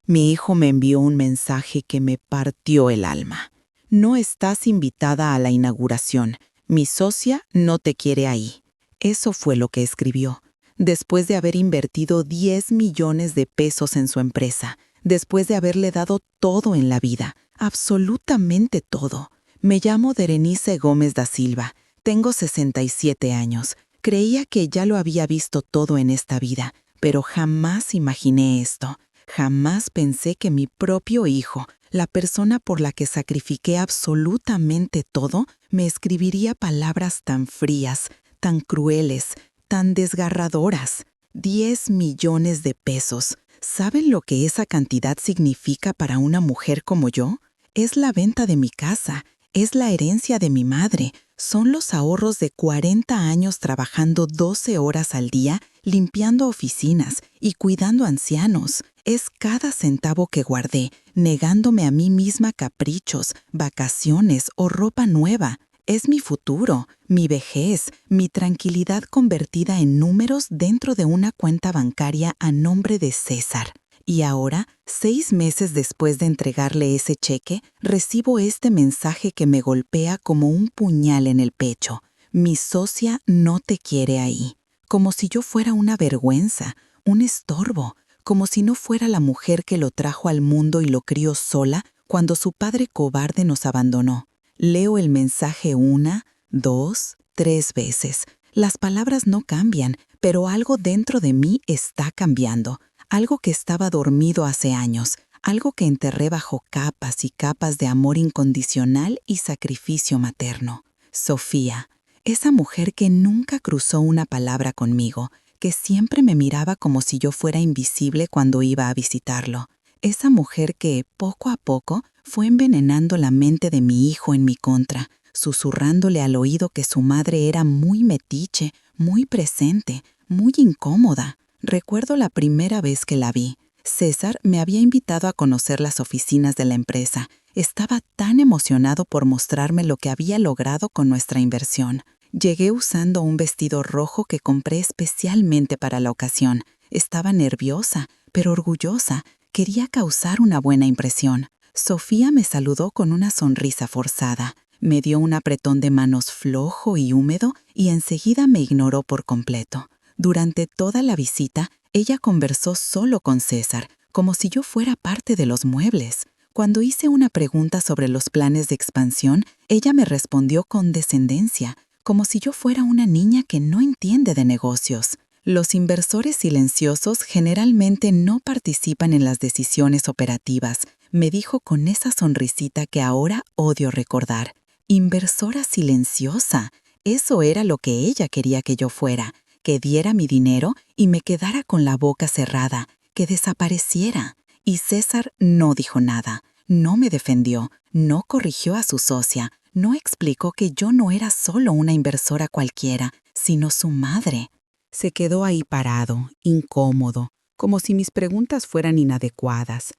Mi hijo me envió un mensaje que me partió el alma. No estás invitada a la inauguración. Mi socia no te quiere ahí. Eso fue lo que escribió. Después de haber invertido 10 millones de pesos en su empresa, después de haberle dado todo en la vida, absolutamente todo. Me llamo Berenice Gómez da Silva. Tengo 67 años. Creía que ya lo había visto todo en esta vida, pero jamás imaginé esto. Jamás pensé que mi propio hijo, la persona por la que sacrifiqué absolutamente todo, me escribiría palabras tan frías, tan crueles, tan desgarradoras. 10 millones de pesos. ¿Saben lo que esa cantidad significa para una mujer como yo? Es la venta de mi casa, es la herencia de mi madre, son los ahorros de 40 años trabajando 12 horas al día, limpiando oficinas y cuidando ancianos. Es cada centavo que guardé, negándome a mí misma caprichos, vacaciones o ropa nueva. Es mi futuro, mi vejez, mi tranquilidad convertida en números dentro de una cuenta bancaria a nombre de César. Y ahora, 6 meses después de entregarle ese cheque, recibo este mensaje que me golpea como un puñal en el pecho. Mi socia no te quiere ahí. Como si yo fuera una vergüenza, un estorbo, como si no fuera la mujer que lo trajo al mundo y lo crió sola cuando su padre cobarde nos abandonó. Leo el mensaje 1, 2, 3 veces. Las palabras no cambian, pero algo dentro de mí está cambiando. Algo que estaba dormido hace años, algo que enterré bajo capas y capas de amor incondicional y sacrificio materno. Sofía, esa mujer que nunca cruzó una palabra conmigo, que siempre me miraba como si yo fuera invisible cuando iba a visitarlo. Esa mujer que, poco a poco, fue envenenando la mente de mi hijo en mi contra, susurrándole al oído que su madre era muy metiche, muy presente, muy incómoda. Recuerdo la primera vez que la vi. César me había invitado a conocer las oficinas de la empresa. Estaba tan emocionado por mostrarme lo que había logrado con nuestra inversión. Llegué usando un vestido rojo que compré especialmente para la ocasión. Estaba nerviosa, pero orgullosa. Quería causar una buena impresión. Sofía me saludó con una sonrisa forzada. Me dio un apretón de manos flojo y húmedo y enseguida me ignoró por completo. Durante toda la visita, ella conversó solo con César, como si yo fuera parte de los muebles. Cuando hice una pregunta sobre los planes de expansión, ella me respondió con descendencia, como si yo fuera una niña que no entiende de negocios. Los inversores silenciosos generalmente no participan en las decisiones operativas, me dijo con esa sonrisita que ahora odio recordar. Inversora silenciosa, eso era lo que ella quería que yo fuera. Que diera mi dinero y me quedara con la boca cerrada, que desapareciera. Y César no dijo nada, no me defendió, no corrigió a su socia, no explicó que yo no era solo una inversora cualquiera, sino su madre. Se quedó ahí parado, incómodo, como si mis preguntas fueran inadecuadas.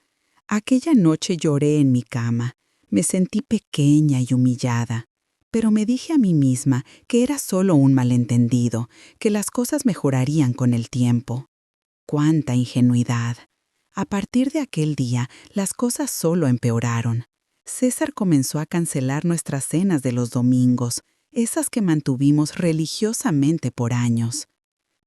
Aquella noche lloré en mi cama, me sentí pequeña y humillada. Pero me dije a mí misma que era solo un malentendido, que las cosas mejorarían con el tiempo. ¡Cuánta ingenuidad! A partir de aquel día, las cosas solo empeoraron. César comenzó a cancelar nuestras cenas de los domingos, esas que mantuvimos religiosamente por años.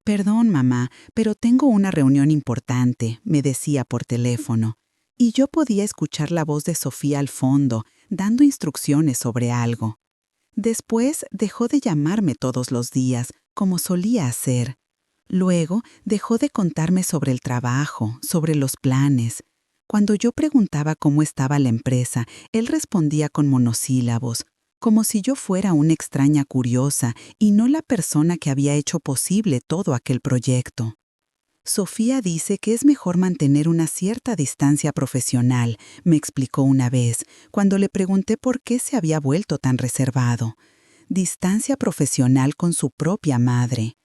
«Perdón, mamá, pero tengo una reunión importante», me decía por teléfono. Y yo podía escuchar la voz de Sofía al fondo, dando instrucciones sobre algo. Después dejó de llamarme todos los días, como solía hacer. Luego dejó de contarme sobre el trabajo, sobre los planes. Cuando yo preguntaba cómo estaba la empresa, él respondía con monosílabos, como si yo fuera una extraña curiosa y no la persona que había hecho posible todo aquel proyecto. Sofía dice que es mejor mantener una cierta distancia profesional, me explicó una vez, cuando le pregunté por qué se había vuelto tan reservado. Distancia profesional con su propia madre.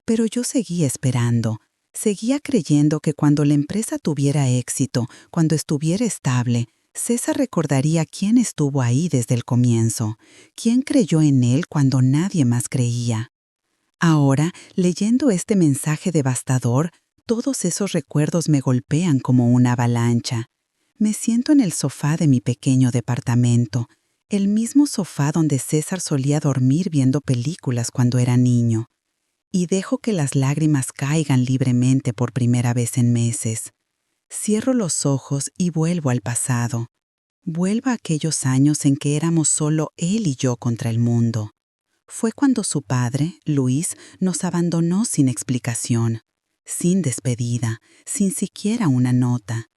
Pero yo seguía esperando. Seguía creyendo que cuando la empresa tuviera éxito, cuando estuviera estable, César recordaría quién estuvo ahí desde el comienzo, quién creyó en él cuando nadie más creía. Ahora, leyendo este mensaje devastador, Todos esos recuerdos me golpean como una avalancha. Me siento en el sofá de mi pequeño departamento, el mismo sofá donde César solía dormir viendo películas cuando era niño, y dejo que las lágrimas caigan libremente por primera vez en meses. Cierro los ojos y vuelvo al pasado. Vuelvo a aquellos años en que éramos solo él y yo contra el mundo. Fue cuando su padre, Luis, nos abandonó sin explicación, sin despedida, sin siquiera una nota.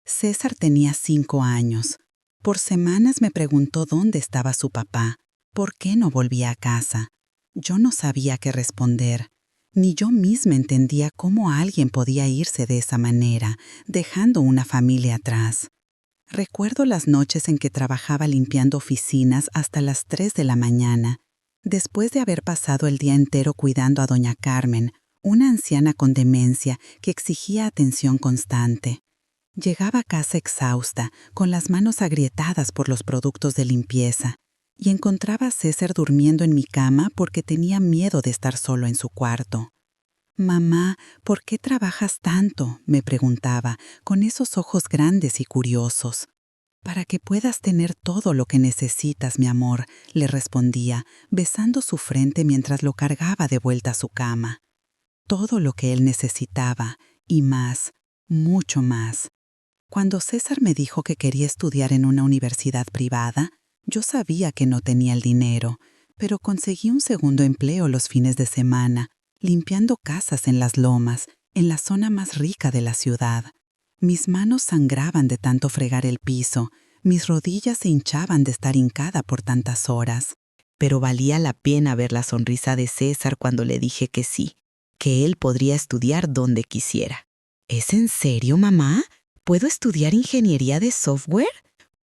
César tenía 5 años. Por semanas me preguntó dónde estaba su papá, por qué no volvía a casa. Yo no sabía qué responder, ni yo misma entendía cómo alguien podía irse de esa manera, dejando una familia atrás. Recuerdo las noches en que trabajaba limpiando oficinas hasta las 3 de la mañana, después de haber pasado el día entero cuidando a doña Carmen, una anciana con demencia que exigía atención constante. Llegaba a casa exhausta, con las manos agrietadas por los productos de limpieza, y encontraba a César durmiendo en mi cama porque tenía miedo de estar solo en su cuarto. «Mamá, ¿por qué trabajas tanto?», me preguntaba, con esos ojos grandes y curiosos. «Para que puedas tener todo lo que necesitas, mi amor», le respondía, besando su frente mientras lo cargaba de vuelta a su cama. Todo lo que él necesitaba, y más, mucho más. Cuando César me dijo que quería estudiar en una universidad privada, yo sabía que no tenía el dinero, pero conseguí un segundo empleo los fines de semana, limpiando casas en las lomas, en la zona más rica de la ciudad. Mis manos sangraban de tanto fregar el piso, mis rodillas se hinchaban de estar hincada por tantas horas. Pero valía la pena ver la sonrisa de César cuando le dije que sí, que él podría estudiar donde quisiera. ¿Es en serio, mamá? ¿Puedo estudiar ingeniería de software?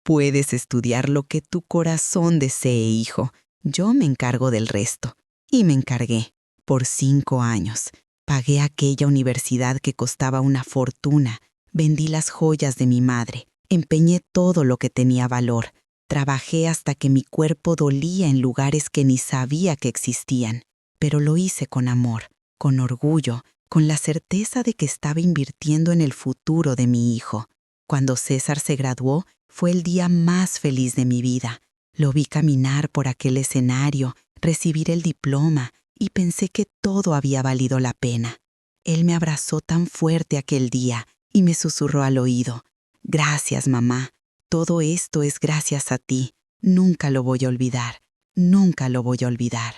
Puedes estudiar lo que tu corazón desee, hijo. Yo me encargo del resto. Y me encargué. Por 5 años. Pagué aquella universidad que costaba una fortuna. Vendí las joyas de mi madre. Empeñé todo lo que tenía valor. Trabajé hasta que mi cuerpo dolía en lugares que ni sabía que existían. Pero lo hice con amor, con orgullo, con la certeza de que estaba invirtiendo en el futuro de mi hijo. Cuando César se graduó, fue el día más feliz de mi vida. Lo vi caminar por aquel escenario, recibir el diploma, y pensé que todo había valido la pena. Él me abrazó tan fuerte aquel día y me susurró al oído: «Gracias, mamá. Todo esto es gracias a ti. Nunca lo voy a olvidar. Nunca lo voy a olvidar».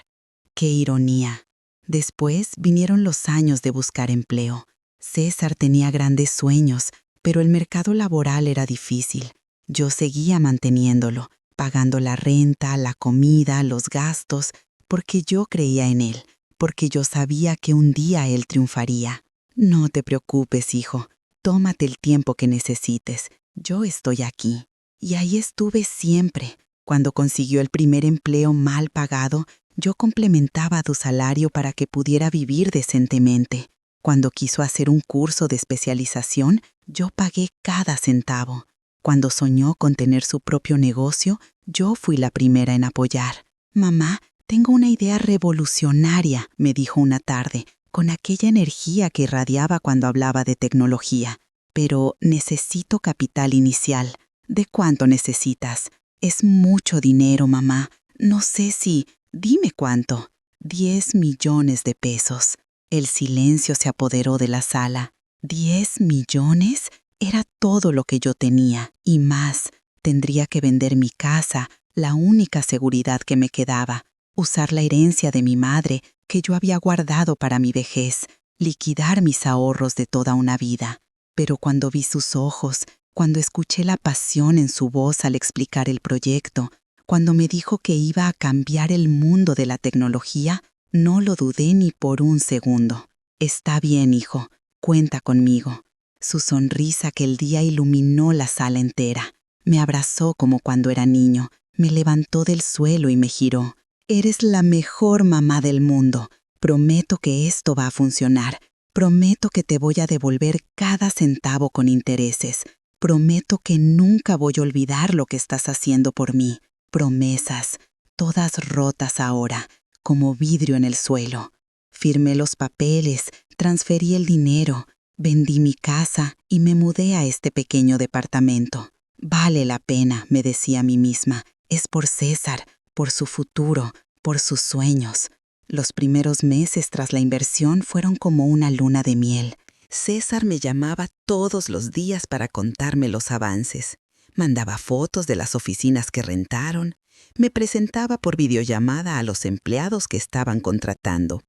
¡Qué ironía! Después vinieron los años de buscar empleo. César tenía grandes sueños, pero el mercado laboral era difícil. Yo seguía manteniéndolo, pagando la renta, la comida, los gastos, porque yo creía en él, porque yo sabía que un día él triunfaría. «No te preocupes, hijo. Tómate el tiempo que necesites. Yo estoy aquí». Y ahí estuve siempre. Cuando consiguió el primer empleo mal pagado, yo complementaba tu salario para que pudiera vivir decentemente. Cuando quiso hacer un curso de especialización, yo pagué cada centavo. Cuando soñó con tener su propio negocio, yo fui la primera en apoyar. «Mamá, tengo una idea revolucionaria», me dijo una tarde, con aquella energía que irradiaba cuando hablaba de tecnología. «Pero necesito capital inicial». «¿De cuánto necesitas?» «Es mucho dinero, mamá. No sé si...» «Dime cuánto». 10 millones de pesos. El silencio se apoderó de la sala. ¿10 millones? Era todo lo que yo tenía, y más. Tendría que vender mi casa, la única seguridad que me quedaba, usar la herencia de mi madre, que yo había guardado para mi vejez, liquidar mis ahorros de toda una vida. Pero cuando vi sus ojos, cuando escuché la pasión en su voz al explicar el proyecto, cuando me dijo que iba a cambiar el mundo de la tecnología, no lo dudé ni por un segundo. «Está bien, hijo, cuenta conmigo». Su sonrisa aquel día iluminó la sala entera. Me abrazó como cuando era niño, me levantó del suelo y me giró. «Eres la mejor mamá del mundo. Prometo que esto va a funcionar. Prometo que te voy a devolver cada centavo con intereses. Prometo que nunca voy a olvidar lo que estás haciendo por mí». Promesas, todas rotas ahora, como vidrio en el suelo. Firmé los papeles, transferí el dinero, Vendí mi casa y me mudé a este pequeño departamento. Vale la pena, me decía a mí misma. Es por César, por su futuro, por sus sueños. Los primeros meses tras la inversión fueron como una luna de miel. César me llamaba todos los días para contarme los avances. Mandaba fotos de las oficinas que rentaron. Me presentaba por videollamada a los empleados que estaban contratando.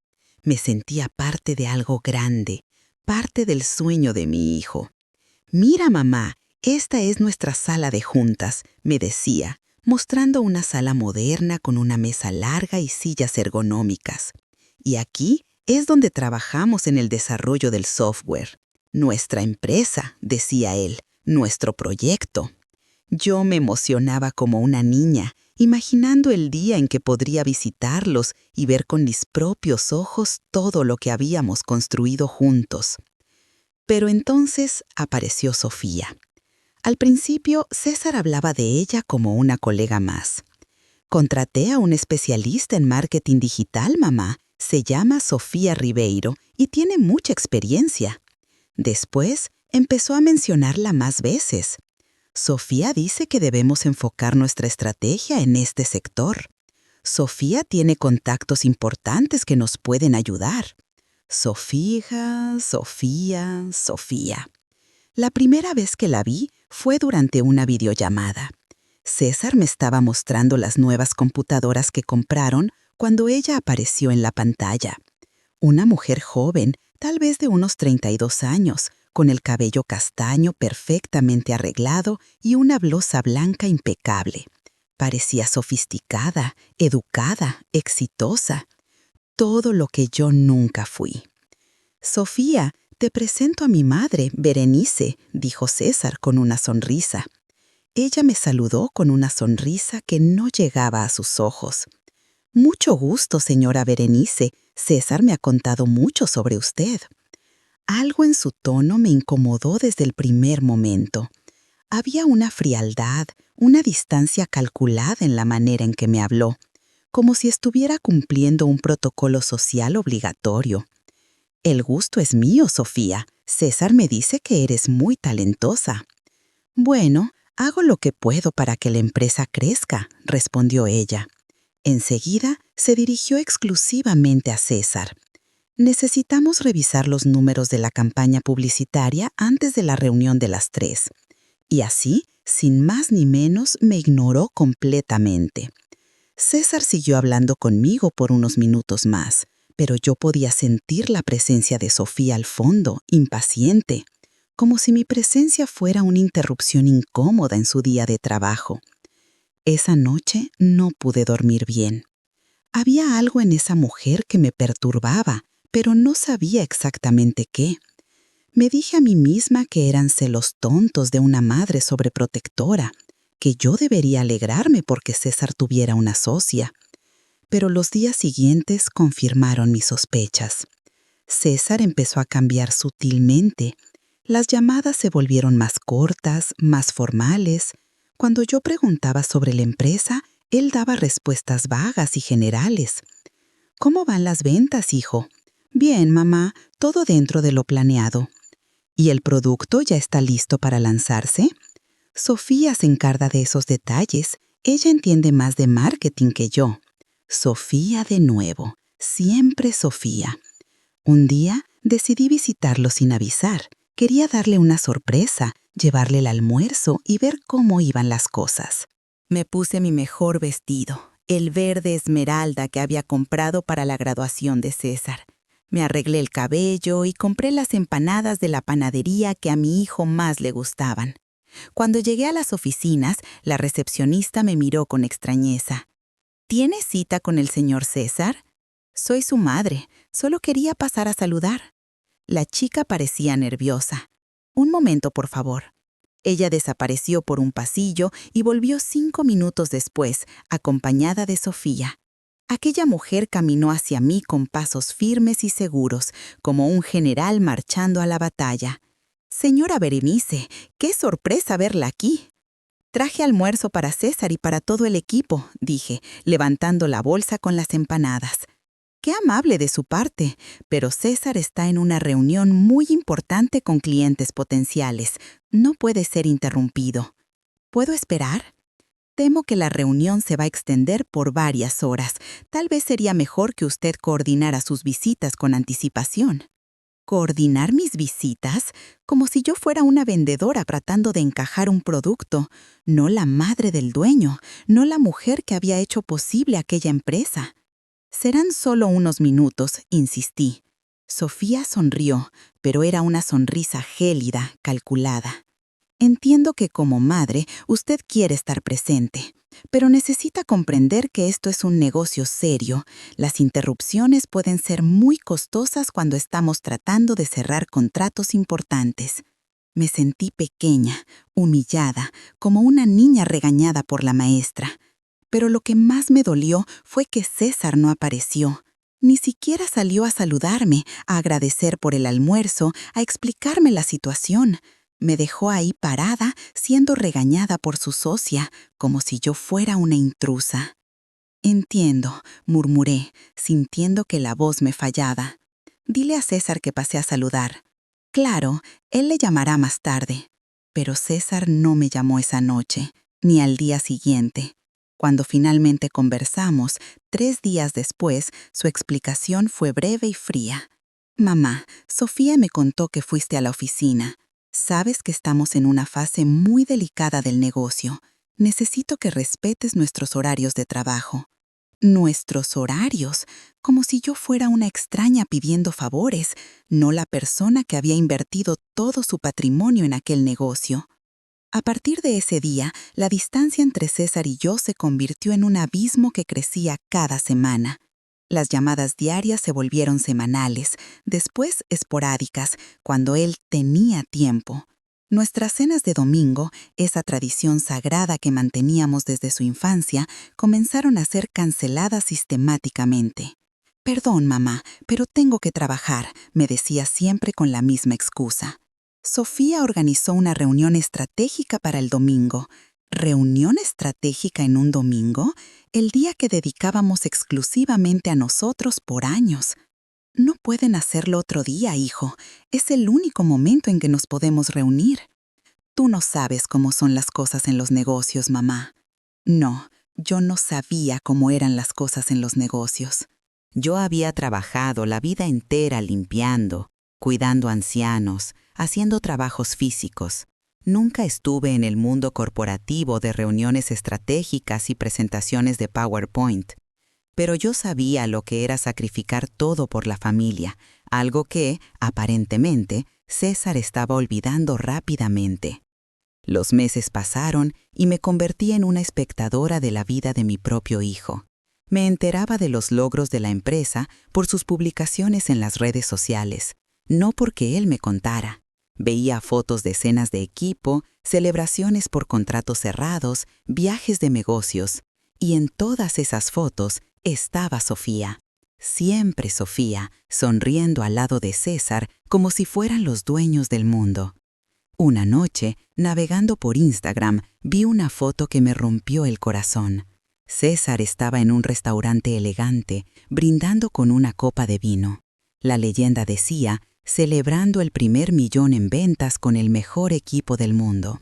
Me sentía parte de algo grande, parte del sueño de mi hijo. «Mira, mamá, esta es nuestra sala de juntas», me decía, mostrando una sala moderna con una mesa larga y sillas ergonómicas. «Y aquí es donde trabajamos en el desarrollo del software. Nuestra empresa», decía él, «nuestro proyecto». Yo me emocionaba como una niña, imaginando el día en que podría visitarlos y ver con mis propios ojos todo lo que habíamos construido juntos. Pero entonces apareció Sofía. Al principio, César hablaba de ella como una colega más. «Contraté a un especialista en marketing digital, mamá. Se llama Sofía Ribeiro y tiene mucha experiencia». Después, empezó a mencionarla más veces. «Sofía dice que debemos enfocar nuestra estrategia en este sector. Sofía tiene contactos importantes que nos pueden ayudar». Sofía, Sofía, Sofía. La primera vez que la vi fue durante una videollamada. César me estaba mostrando las nuevas computadoras que compraron cuando ella apareció en la pantalla. Una mujer joven, tal vez de unos 32 años, con el cabello castaño perfectamente arreglado y una blusa blanca impecable. Parecía sofisticada, educada, exitosa. Todo lo que yo nunca fui. «Sofía, te presento a mi madre, Berenice», dijo César con una sonrisa. Ella me saludó con una sonrisa que no llegaba a sus ojos. «Mucho gusto, señora Berenice. César me ha contado mucho sobre usted». Algo en su tono me incomodó desde el primer momento. Había una frialdad, una distancia calculada en la manera en que me habló, como si estuviera cumpliendo un protocolo social obligatorio. «El gusto es mío, Sofía. César me dice que eres muy talentosa». «Bueno, hago lo que puedo para que la empresa crezca», respondió ella. Enseguida se dirigió exclusivamente a César. «Necesitamos revisar los números de la campaña publicitaria antes de la reunión de las 3. Y así, sin más ni menos, me ignoró completamente. César siguió hablando conmigo por unos minutos más, pero yo podía sentir la presencia de Sofía al fondo, impaciente, como si mi presencia fuera una interrupción incómoda en su día de trabajo. Esa noche no pude dormir bien. Había algo en esa mujer que me perturbaba, pero no sabía exactamente qué. Me dije a mí misma que eran celos tontos de una madre sobreprotectora, que yo debería alegrarme porque César tuviera una socia. Pero los días siguientes confirmaron mis sospechas. César empezó a cambiar sutilmente. Las llamadas se volvieron más cortas, más formales. Cuando yo preguntaba sobre la empresa, él daba respuestas vagas y generales. «¿Cómo van las ventas, hijo?» «Bien, mamá, todo dentro de lo planeado». «¿Y el producto ya está listo para lanzarse?» «Sofía se encarga de esos detalles. Ella entiende más de marketing que yo». Sofía de nuevo, siempre Sofía. Un día decidí visitarlo sin avisar. Quería darle una sorpresa, llevarle el almuerzo y ver cómo iban las cosas. Me puse mi mejor vestido, el verde esmeralda que había comprado para la graduación de César. Me arreglé el cabello y compré las empanadas de la panadería que a mi hijo más le gustaban. Cuando llegué a las oficinas, la recepcionista me miró con extrañeza. «¿Tiene cita con el señor César?» «Soy su madre. Solo quería pasar a saludar». La chica parecía nerviosa. «Un momento, por favor». Ella desapareció por un pasillo y volvió 5 minutos después, acompañada de Sofía. Aquella mujer caminó hacia mí con pasos firmes y seguros, como un general marchando a la batalla. «Señora Berenice, qué sorpresa verla aquí». «Traje almuerzo para César y para todo el equipo», dije, levantando la bolsa con las empanadas. Qué amable de su parte, pero César está en una reunión muy importante con clientes potenciales. No puede ser interrumpido. ¿Puedo esperar? Temo que la reunión se va a extender por varias horas. Tal vez sería mejor que usted coordinara sus visitas con anticipación. ¿Coordinar mis visitas? Como si yo fuera una vendedora tratando de encajar un producto, no la madre del dueño, no la mujer que había hecho posible aquella empresa. Serán solo unos minutos, insistí. Sofía sonrió, pero era una sonrisa gélida, calculada. Entiendo que como madre usted quiere estar presente, pero necesita comprender que esto es un negocio serio. Las interrupciones pueden ser muy costosas cuando estamos tratando de cerrar contratos importantes. Me sentí pequeña, humillada, como una niña regañada por la maestra. Pero lo que más me dolió fue que César no apareció. Ni siquiera salió a saludarme, a agradecer por el almuerzo, a explicarme la situación. Me dejó ahí parada, siendo regañada por su socia, como si yo fuera una intrusa. Entiendo, murmuré, sintiendo que la voz me fallaba. Dile a César que pasé a saludar. Claro, él le llamará más tarde. Pero César no me llamó esa noche, ni al día siguiente. Cuando finalmente conversamos, 3 días después, su explicación fue breve y fría. Mamá, Sofía me contó que fuiste a la oficina. Sabes que estamos en una fase muy delicada del negocio. Necesito que respetes nuestros horarios de trabajo. Nuestros horarios, como si yo fuera una extraña pidiendo favores, no la persona que había invertido todo su patrimonio en aquel negocio. A partir de ese día, la distancia entre César y yo se convirtió en un abismo que crecía cada semana. Las llamadas diarias se volvieron semanales, después esporádicas, cuando él tenía tiempo. Nuestras cenas de domingo, esa tradición sagrada que manteníamos desde su infancia, comenzaron a ser canceladas sistemáticamente. Perdón, mamá, pero tengo que trabajar, me decía siempre con la misma excusa. Sofía organizó una reunión estratégica para el domingo. ¿Reunión estratégica en un domingo? El día que dedicábamos exclusivamente a nosotros por años. No pueden hacerlo otro día, hijo. Es el único momento en que nos podemos reunir. Tú no sabes cómo son las cosas en los negocios, mamá. No, yo no sabía cómo eran las cosas en los negocios. Yo había trabajado la vida entera limpiando, cuidando ancianos, haciendo trabajos físicos. Nunca estuve en el mundo corporativo de reuniones estratégicas y presentaciones de PowerPoint. Pero yo sabía lo que era sacrificar todo por la familia, algo que, aparentemente, César estaba olvidando rápidamente. Los meses pasaron y me convertí en una espectadora de la vida de mi propio hijo. Me enteraba de los logros de la empresa por sus publicaciones en las redes sociales, no porque él me contara. Veía fotos de cenas de equipo, celebraciones por contratos cerrados, viajes de negocios, y en todas esas fotos estaba Sofía. Siempre Sofía, sonriendo al lado de César como si fueran los dueños del mundo. Una noche, navegando por Instagram, vi una foto que me rompió el corazón. César estaba en un restaurante elegante, brindando con una copa de vino. La leyenda decía, celebrando el primer millón en ventas con el mejor equipo del mundo.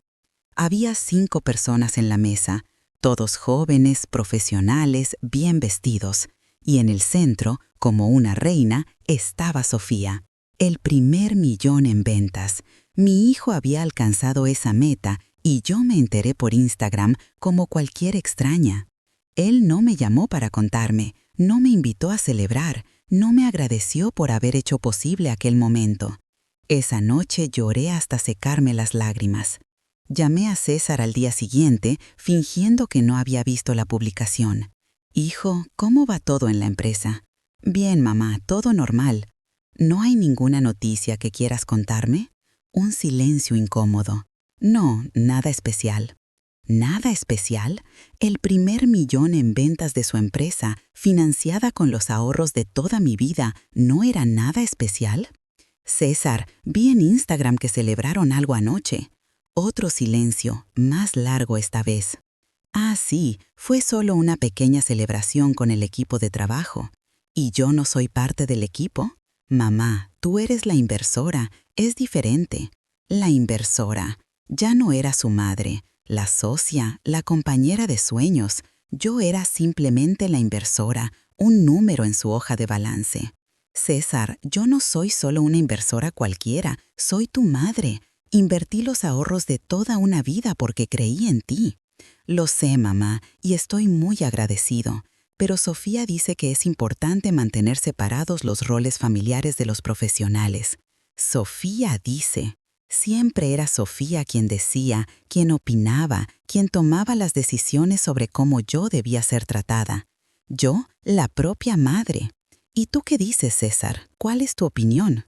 Había 5 personas en la mesa, todos jóvenes, profesionales, bien vestidos, y en el centro, como una reina, estaba Sofía. El primer millón en ventas. Mi hijo había alcanzado esa meta y yo me enteré por Instagram como cualquier extraña. Él no me llamó para contarme, no me invitó a celebrar, no me agradeció por haber hecho posible aquel momento. Esa noche lloré hasta secarme las lágrimas. Llamé a César al día siguiente, fingiendo que no había visto la publicación. Hijo, ¿cómo va todo en la empresa? Bien, mamá, todo normal. ¿No hay ninguna noticia que quieras contarme? Un silencio incómodo. No, nada especial. ¿Nada especial? El primer millón en ventas de su empresa, financiada con los ahorros de toda mi vida, ¿no era nada especial? César, vi en Instagram que celebraron algo anoche. Otro silencio, más largo esta vez. Ah, sí, fue solo una pequeña celebración con el equipo de trabajo. ¿Y yo no soy parte del equipo? Mamá, tú eres la inversora, es diferente. La inversora. Ya no era su madre, la socia, la compañera de sueños. Yo era simplemente la inversora, un número en su hoja de balance. César, yo no soy solo una inversora cualquiera, soy tu madre. Invertí los ahorros de toda una vida porque creí en ti. Lo sé, mamá, y estoy muy agradecido. Pero Sofía dice que es importante mantener separados los roles familiares de los profesionales. Sofía dice. Siempre era Sofía quien decía, quien opinaba, quien tomaba las decisiones sobre cómo yo debía ser tratada. Yo, la propia madre. ¿Y tú qué dices, César? ¿Cuál es tu opinión?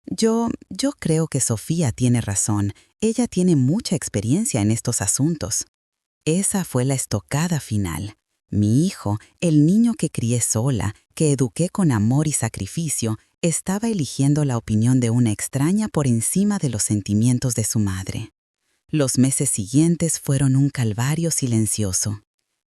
Yo creo que Sofía tiene razón. Ella tiene mucha experiencia en estos asuntos. Esa fue la estocada final. Mi hijo, el niño que crié sola, que eduqué con amor y sacrificio, estaba eligiendo la opinión de una extraña por encima de los sentimientos de su madre. Los meses siguientes fueron un calvario silencioso.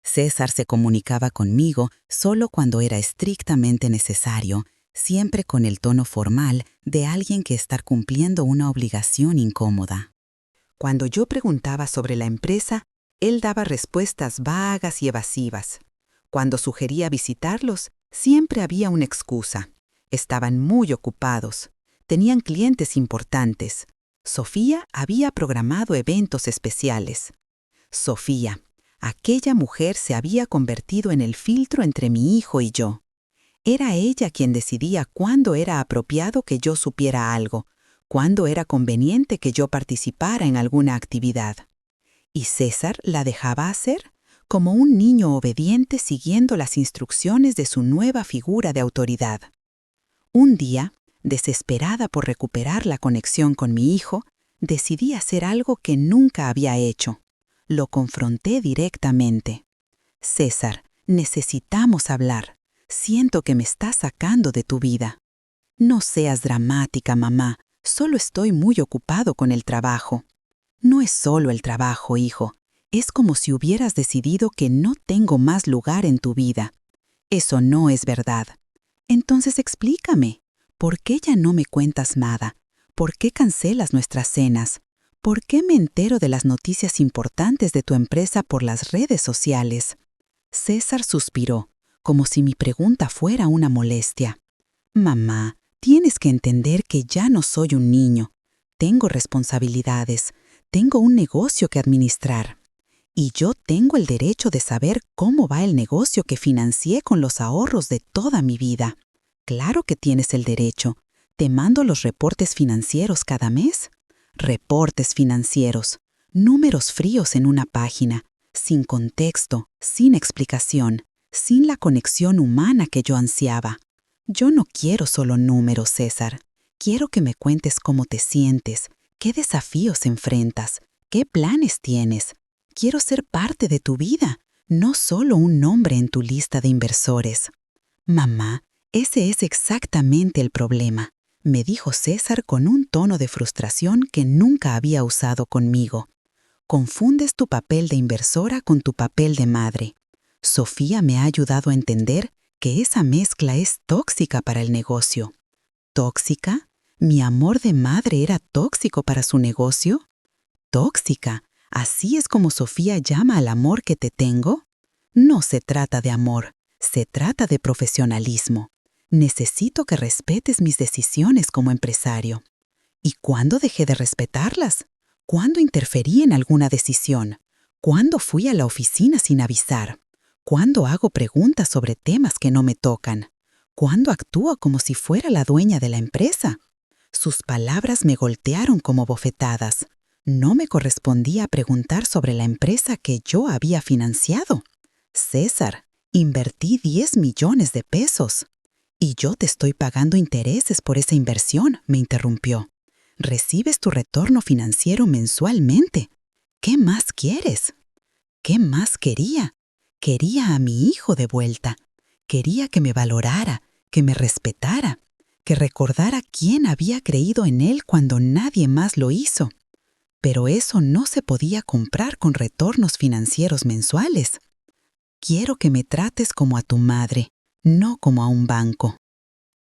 César se comunicaba conmigo solo cuando era estrictamente necesario, siempre con el tono formal de alguien que está cumpliendo una obligación incómoda. Cuando yo preguntaba sobre la empresa, él daba respuestas vagas y evasivas. Cuando sugería visitarlos, siempre había una excusa. Estaban muy ocupados. Tenían clientes importantes. Sofía había programado eventos especiales. Sofía, aquella mujer se había convertido en el filtro entre mi hijo y yo. Era ella quien decidía cuándo era apropiado que yo supiera algo, cuándo era conveniente que yo participara en alguna actividad. Y César la dejaba hacer, como un niño obediente siguiendo las instrucciones de su nueva figura de autoridad. Un día, desesperada por recuperar la conexión con mi hijo, decidí hacer algo que nunca había hecho. Lo confronté directamente. César, necesitamos hablar. Siento que me estás sacando de tu vida. No seas dramática, mamá. Solo estoy muy ocupado con el trabajo. No es solo el trabajo, hijo. Es como si hubieras decidido que no tengo más lugar en tu vida. Eso no es verdad. Entonces explícame, ¿por qué ya no me cuentas nada? ¿Por qué cancelas nuestras cenas? ¿Por qué me entero de las noticias importantes de tu empresa por las redes sociales? César suspiró, como si mi pregunta fuera una molestia. Mamá, tienes que entender que ya no soy un niño. Tengo responsabilidades, tengo un negocio que administrar. Y yo tengo el derecho de saber cómo va el negocio que financié con los ahorros de toda mi vida. Claro que tienes el derecho. Te mando los reportes financieros cada mes. Reportes financieros. Números fríos en una página, sin contexto, sin explicación, sin la conexión humana que yo ansiaba. Yo no quiero solo números, César. Quiero que me cuentes cómo te sientes, qué desafíos enfrentas, qué planes tienes. Quiero ser parte de tu vida, no solo un nombre en tu lista de inversores. Mamá, ese es exactamente el problema, me dijo César con un tono de frustración que nunca había usado conmigo. Confundes tu papel de inversora con tu papel de madre. Sofía me ha ayudado a entender que esa mezcla es tóxica para el negocio. ¿Tóxica? ¿Mi amor de madre era tóxico para su negocio? ¿Tóxica? ¿Así es como Sofía llama al amor que te tengo? No se trata de amor, se trata de profesionalismo. Necesito que respetes mis decisiones como empresario. ¿Y cuándo dejé de respetarlas? ¿Cuándo interferí en alguna decisión? ¿Cuándo fui a la oficina sin avisar? ¿Cuándo hago preguntas sobre temas que no me tocan? ¿Cuándo actúo como si fuera la dueña de la empresa? Sus palabras me golpearon como bofetadas. No me correspondía preguntar sobre la empresa que yo había financiado. César, invertí 10 millones de pesos. Y yo te estoy pagando intereses por esa inversión, me interrumpió. Recibes tu retorno financiero mensualmente. ¿Qué más quieres? ¿Qué más quería? Quería a mi hijo de vuelta. Quería que me valorara, que me respetara, que recordara quién había creído en él cuando nadie más lo hizo. Pero eso no se podía comprar con retornos financieros mensuales. Quiero que me trates como a tu madre, no como a un banco.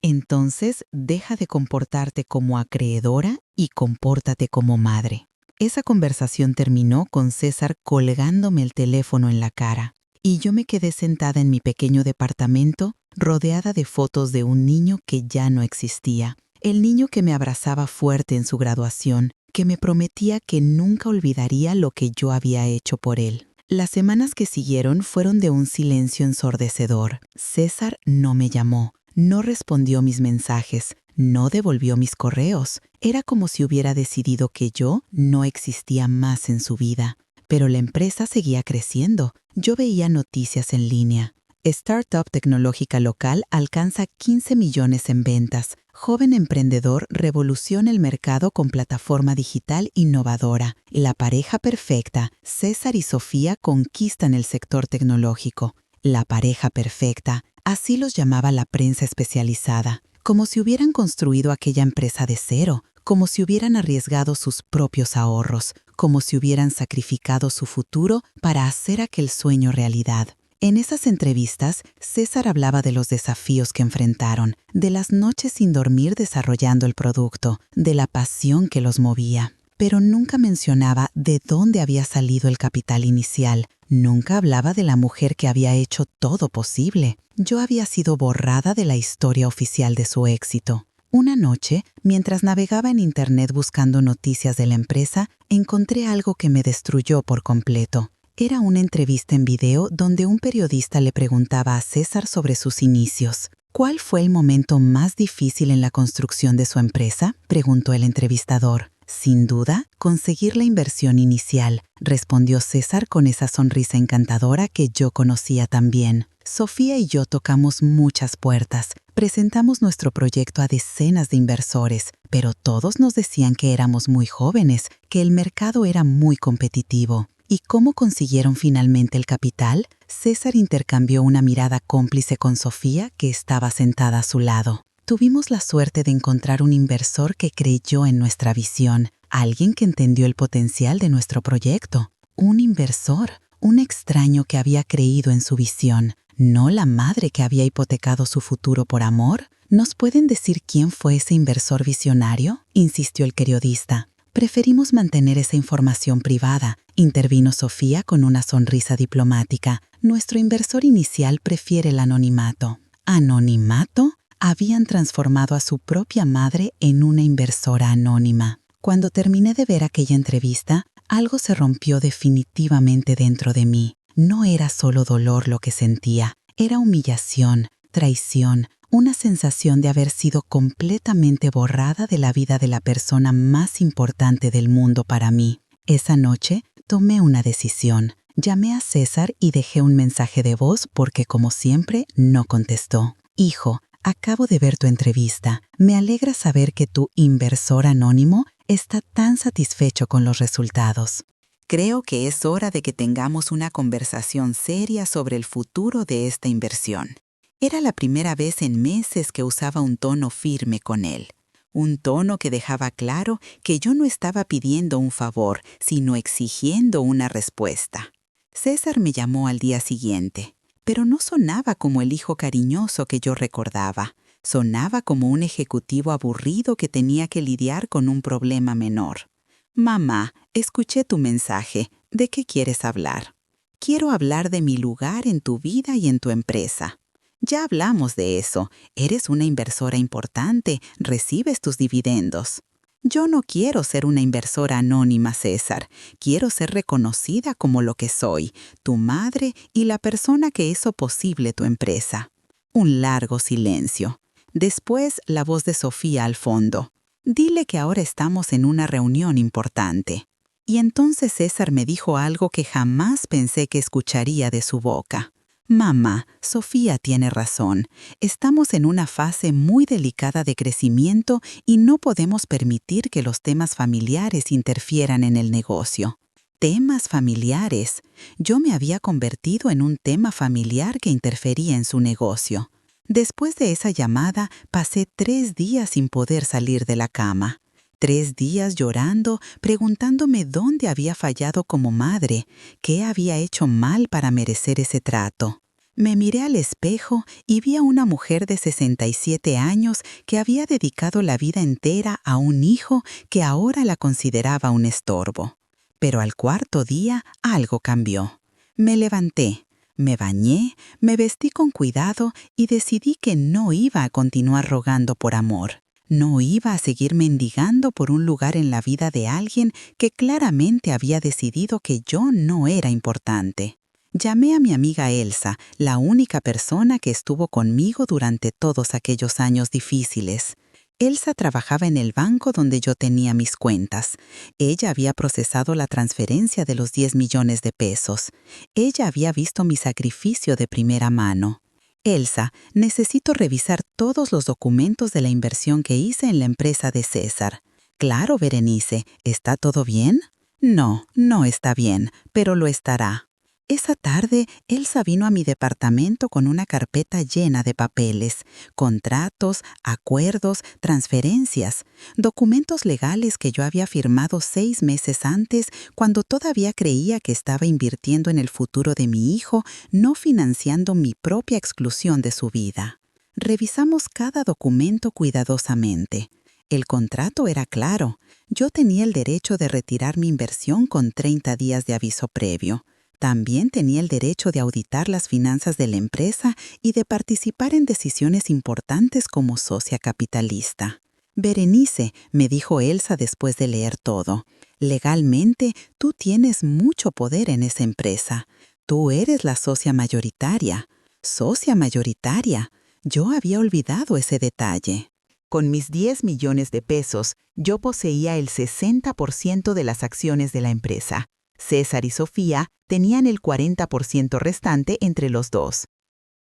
Entonces, deja de comportarte como acreedora y compórtate como madre. Esa conversación terminó con César colgándome el teléfono en la cara, y yo me quedé sentada en mi pequeño departamento, rodeada de fotos de un niño que ya no existía. El niño que me abrazaba fuerte en su graduación, que me prometía que nunca olvidaría lo que yo había hecho por él. Las semanas que siguieron fueron de un silencio ensordecedor. César no me llamó, no respondió mis mensajes, no devolvió mis correos. Era como si hubiera decidido que yo no existía más en su vida. Pero la empresa seguía creciendo. Yo veía noticias en línea. Startup tecnológica local alcanza 15 millones en ventas. Joven emprendedor revoluciona el mercado con plataforma digital innovadora. La pareja perfecta, César y Sofía, conquistan el sector tecnológico. La pareja perfecta, así los llamaba la prensa especializada. Como si hubieran construido aquella empresa de cero, como si hubieran arriesgado sus propios ahorros, como si hubieran sacrificado su futuro para hacer aquel sueño realidad. En esas entrevistas, César hablaba de los desafíos que enfrentaron, de las noches sin dormir desarrollando el producto, de la pasión que los movía. Pero nunca mencionaba de dónde había salido el capital inicial. Nunca hablaba de la mujer que había hecho todo posible. Yo había sido borrada de la historia oficial de su éxito. Una noche, mientras navegaba en Internet buscando noticias de la empresa, encontré algo que me destruyó por completo. Era una entrevista en video donde un periodista le preguntaba a César sobre sus inicios. ¿Cuál fue el momento más difícil en la construcción de su empresa?, preguntó el entrevistador. Sin duda, conseguir la inversión inicial, respondió César con esa sonrisa encantadora que yo conocía también. Sofía y yo tocamos muchas puertas, presentamos nuestro proyecto a decenas de inversores, pero todos nos decían que éramos muy jóvenes, que el mercado era muy competitivo. ¿Y cómo consiguieron finalmente el capital? César intercambió una mirada cómplice con Sofía, que estaba sentada a su lado. Tuvimos la suerte de encontrar un inversor que creyó en nuestra visión, alguien que entendió el potencial de nuestro proyecto. Un inversor, un extraño que había creído en su visión, no la madre que había hipotecado su futuro por amor. ¿Nos pueden decir quién fue ese inversor visionario?, insistió el periodista. Preferimos mantener esa información privada, intervino Sofía con una sonrisa diplomática. Nuestro inversor inicial prefiere el anonimato. ¿Anonimato? Habían transformado a su propia madre en una inversora anónima. Cuando terminé de ver aquella entrevista, algo se rompió definitivamente dentro de mí. No era solo dolor lo que sentía, era humillación, traición, una sensación de haber sido completamente borrada de la vida de la persona más importante del mundo para mí. Esa noche tomé una decisión. Llamé a César y dejé un mensaje de voz porque, como siempre, no contestó. Hijo, acabo de ver tu entrevista. Me alegra saber que tu inversor anónimo está tan satisfecho con los resultados. Creo que es hora de que tengamos una conversación seria sobre el futuro de esta inversión. Era la primera vez en meses que usaba un tono firme con él. Un tono que dejaba claro que yo no estaba pidiendo un favor, sino exigiendo una respuesta. César me llamó al día siguiente, pero no sonaba como el hijo cariñoso que yo recordaba. Sonaba como un ejecutivo aburrido que tenía que lidiar con un problema menor. Mamá, escuché tu mensaje. ¿De qué quieres hablar? Quiero hablar de mi lugar en tu vida y en tu empresa. Ya hablamos de eso. Eres una inversora importante, recibes tus dividendos. Yo no quiero ser una inversora anónima, César. Quiero ser reconocida como lo que soy, tu madre y la persona que hizo posible tu empresa. Un largo silencio. Después, la voz de Sofía al fondo. Dile que ahora estamos en una reunión importante. Y entonces César me dijo algo que jamás pensé que escucharía de su boca. Mamá, Sofía tiene razón. Estamos en una fase muy delicada de crecimiento y no podemos permitir que los temas familiares interfieran en el negocio. Temas familiares. Yo me había convertido en un tema familiar que interfería en su negocio. Después de esa llamada, pasé 3 días sin poder salir de la cama. 3 días llorando, preguntándome dónde había fallado como madre, qué había hecho mal para merecer ese trato. Me miré al espejo y vi a una mujer de 67 años que había dedicado la vida entera a un hijo que ahora la consideraba un estorbo. Pero al cuarto día algo cambió. Me levanté, me bañé, me vestí con cuidado y decidí que no iba a continuar rogando por amor. No iba a seguir mendigando por un lugar en la vida de alguien que claramente había decidido que yo no era importante. Llamé a mi amiga Elsa, la única persona que estuvo conmigo durante todos aquellos años difíciles. Elsa trabajaba en el banco donde yo tenía mis cuentas. Ella había procesado la transferencia de los 10 millones de pesos. Ella había visto mi sacrificio de primera mano. Elsa, necesito revisar todos los documentos de la inversión que hice en la empresa de César. Claro, Berenice, ¿está todo bien? No, no está bien, pero lo estará. Esa tarde, Elsa vino a mi departamento con una carpeta llena de papeles, contratos, acuerdos, transferencias, documentos legales que yo había firmado 6 meses antes cuando todavía creía que estaba invirtiendo en el futuro de mi hijo, no financiando mi propia exclusión de su vida. Revisamos cada documento cuidadosamente. El contrato era claro. Yo tenía el derecho de retirar mi inversión con 30 días de aviso previo. También tenía el derecho de auditar las finanzas de la empresa y de participar en decisiones importantes como socia capitalista. Berenice, me dijo Elsa después de leer todo, legalmente tú tienes mucho poder en esa empresa. Tú eres la socia mayoritaria. Socia mayoritaria. Yo había olvidado ese detalle. Con mis 10 millones de pesos, yo poseía el 60% de las acciones de la empresa. César y Sofía tenían el 40% restante entre los dos.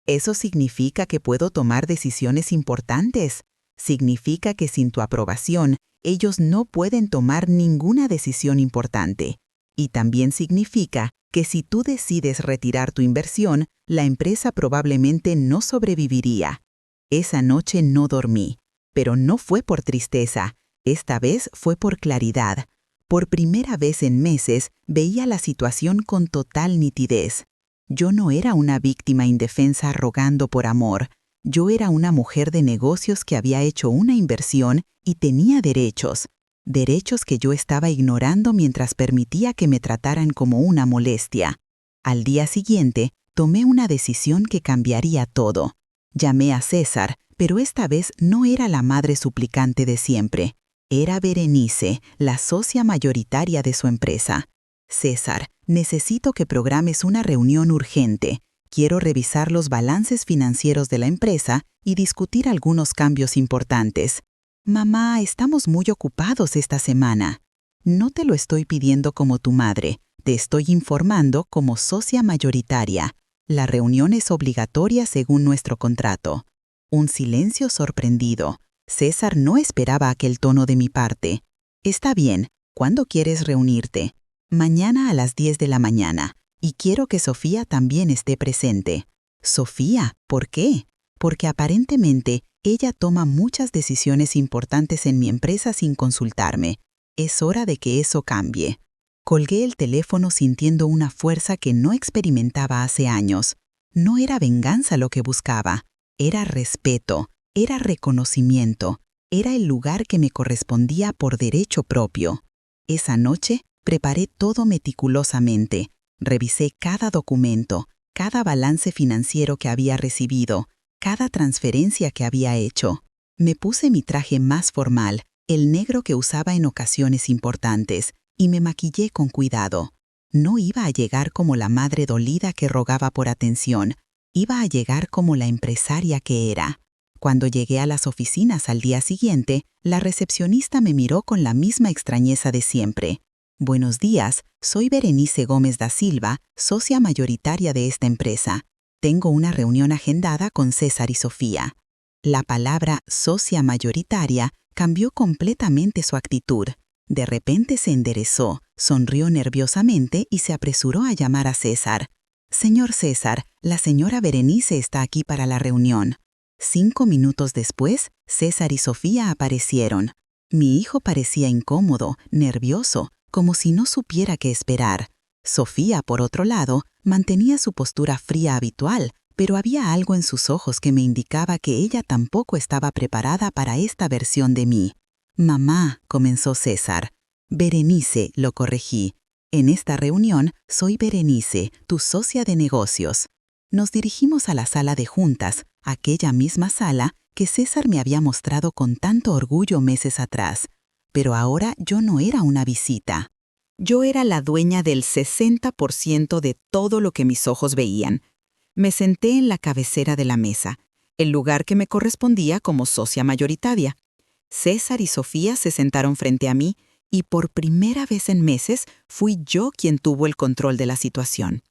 Eso significa que puedo tomar decisiones importantes. Significa que sin tu aprobación, ellos no pueden tomar ninguna decisión importante. Y también significa que si tú decides retirar tu inversión, la empresa probablemente no sobreviviría. Esa noche no dormí, pero no fue por tristeza. Esta vez fue por claridad. Por primera vez en meses, veía la situación con total nitidez. Yo no era una víctima indefensa rogando por amor. Yo era una mujer de negocios que había hecho una inversión y tenía derechos. Derechos que yo estaba ignorando mientras permitía que me trataran como una molestia. Al día siguiente, tomé una decisión que cambiaría todo. Llamé a César, pero esta vez no era la madre suplicante de siempre. Era Berenice, la socia mayoritaria de su empresa. César, necesito que programes una reunión urgente. Quiero revisar los balances financieros de la empresa y discutir algunos cambios importantes. Mamá, estamos muy ocupados esta semana. No te lo estoy pidiendo como tu madre, te estoy informando como socia mayoritaria. La reunión es obligatoria según nuestro contrato. Un silencio sorprendido. César no esperaba aquel tono de mi parte. Está bien, ¿cuándo quieres reunirte? Mañana a las 10 de la mañana, y quiero que Sofía también esté presente. Sofía, ¿por qué? Porque aparentemente ella toma muchas decisiones importantes en mi empresa sin consultarme. Es hora de que eso cambie. Colgué el teléfono sintiendo una fuerza que no experimentaba hace años. No era venganza lo que buscaba, era respeto. Era reconocimiento, era el lugar que me correspondía por derecho propio. Esa noche preparé todo meticulosamente, revisé cada documento, cada balance financiero que había recibido, cada transferencia que había hecho. Me puse mi traje más formal, el negro que usaba en ocasiones importantes, y me maquillé con cuidado. No iba a llegar como la madre dolida que rogaba por atención, iba a llegar como la empresaria que era. Cuando llegué a las oficinas al día siguiente, la recepcionista me miró con la misma extrañeza de siempre. Buenos días, soy Berenice Gómez da Silva, socia mayoritaria de esta empresa. Tengo una reunión agendada con César y Sofía. La palabra socia mayoritaria cambió completamente su actitud. De repente se enderezó, sonrió nerviosamente y se apresuró a llamar a César. Señor César, la señora Berenice está aquí para la reunión. 5 minutos después, César y Sofía aparecieron. Mi hijo parecía incómodo, nervioso, como si no supiera qué esperar. Sofía, por otro lado, mantenía su postura fría habitual, pero había algo en sus ojos que me indicaba que ella tampoco estaba preparada para esta versión de mí. «Mamá», comenzó César. «Berenice», lo corregí. «En esta reunión soy Berenice, tu socia de negocios». Nos dirigimos a la sala de juntas, aquella misma sala que César me había mostrado con tanto orgullo meses atrás. Pero ahora yo no era una visita. Yo era la dueña del 60% de todo lo que mis ojos veían. Me senté en la cabecera de la mesa, el lugar que me correspondía como socia mayoritaria. César y Sofía se sentaron frente a mí y por primera vez en meses fui yo quien tuvo el control de la situación.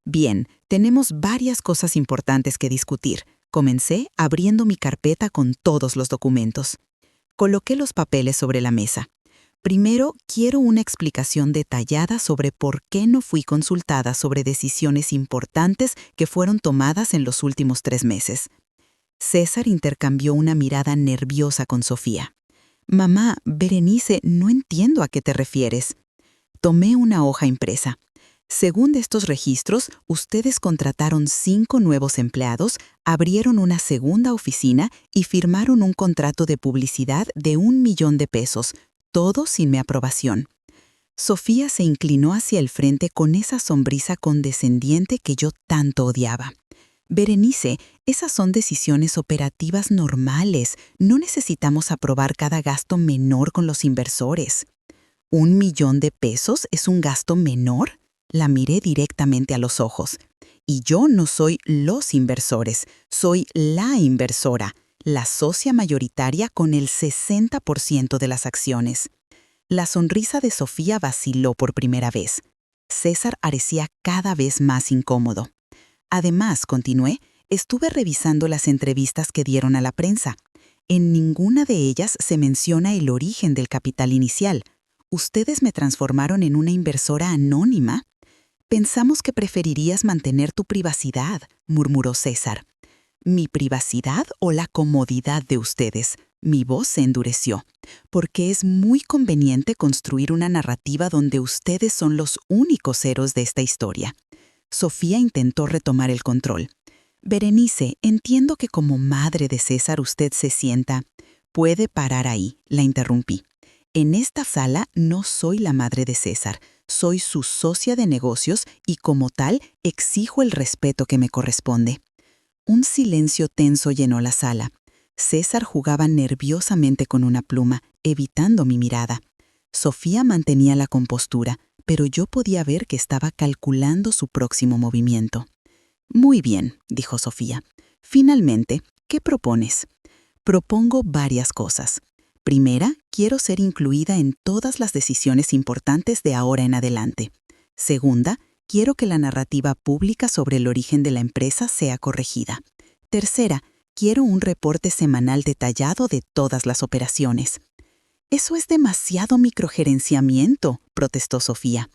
Bien, tenemos varias cosas importantes que discutir. Comencé abriendo mi carpeta con todos los documentos. Coloqué los papeles sobre la mesa. Primero, quiero una explicación detallada sobre por qué no fui consultada sobre decisiones importantes que fueron tomadas en los últimos 3 meses. César intercambió una mirada nerviosa con Sofía. «Mamá, Berenice, no entiendo a qué te refieres». Tomé una hoja impresa. Según estos registros, ustedes contrataron 5 nuevos empleados, abrieron una segunda oficina y firmaron un contrato de publicidad de $1 millón, todo sin mi aprobación. Sofía se inclinó hacia el frente con esa sonrisa condescendiente que yo tanto odiaba. «Berenice, esas son decisiones operativas normales. No necesitamos aprobar cada gasto menor con los inversores». ¿$1 millón es un gasto menor? La miré directamente a los ojos. Y yo no soy los inversores, soy la inversora, la socia mayoritaria con el 60% de las acciones. La sonrisa de Sofía vaciló por primera vez. César parecía cada vez más incómodo. Además, continué, estuve revisando las entrevistas que dieron a la prensa. En ninguna de ellas se menciona el origen del capital inicial. ¿Ustedes me transformaron en una inversora anónima? «Pensamos que preferirías mantener tu privacidad», murmuró César. «¿Mi privacidad o la comodidad de ustedes?». Mi voz se endureció. «Porque es muy conveniente construir una narrativa donde ustedes son los únicos héroes de esta historia». Sofía intentó retomar el control. «Berenice, entiendo que como madre de César usted se sienta». «Puede parar ahí», la interrumpí. «En esta sala no soy la madre de César. Soy su socia de negocios y como tal exijo el respeto que me corresponde». Un silencio tenso llenó la sala. César jugaba nerviosamente con una pluma, evitando mi mirada. Sofía mantenía la compostura, pero yo podía ver que estaba calculando su próximo movimiento. «Muy bien», dijo Sofía. «Finalmente, ¿qué propones?» «Propongo varias cosas. Primera, quiero ser incluida en todas las decisiones importantes de ahora en adelante. Segunda, quiero que la narrativa pública sobre el origen de la empresa sea corregida. Tercera, quiero un reporte semanal detallado de todas las operaciones». «Eso es demasiado microgerenciamiento», protestó Sofía.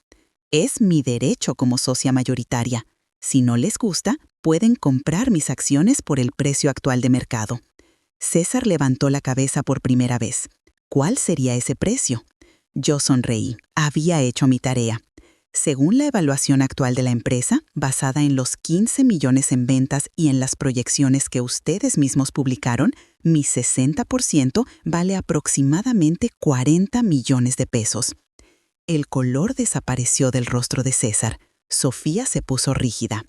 «Es mi derecho como socia mayoritaria. Si no les gusta, pueden comprar mis acciones por el precio actual de mercado». César levantó la cabeza por primera vez. ¿Cuál sería ese precio? Yo sonreí. Había hecho mi tarea. Según la evaluación actual de la empresa, basada en los 15 millones en ventas y en las proyecciones que ustedes mismos publicaron, mi 60% vale aproximadamente $40 millones. El color desapareció del rostro de César. Sofía se puso rígida.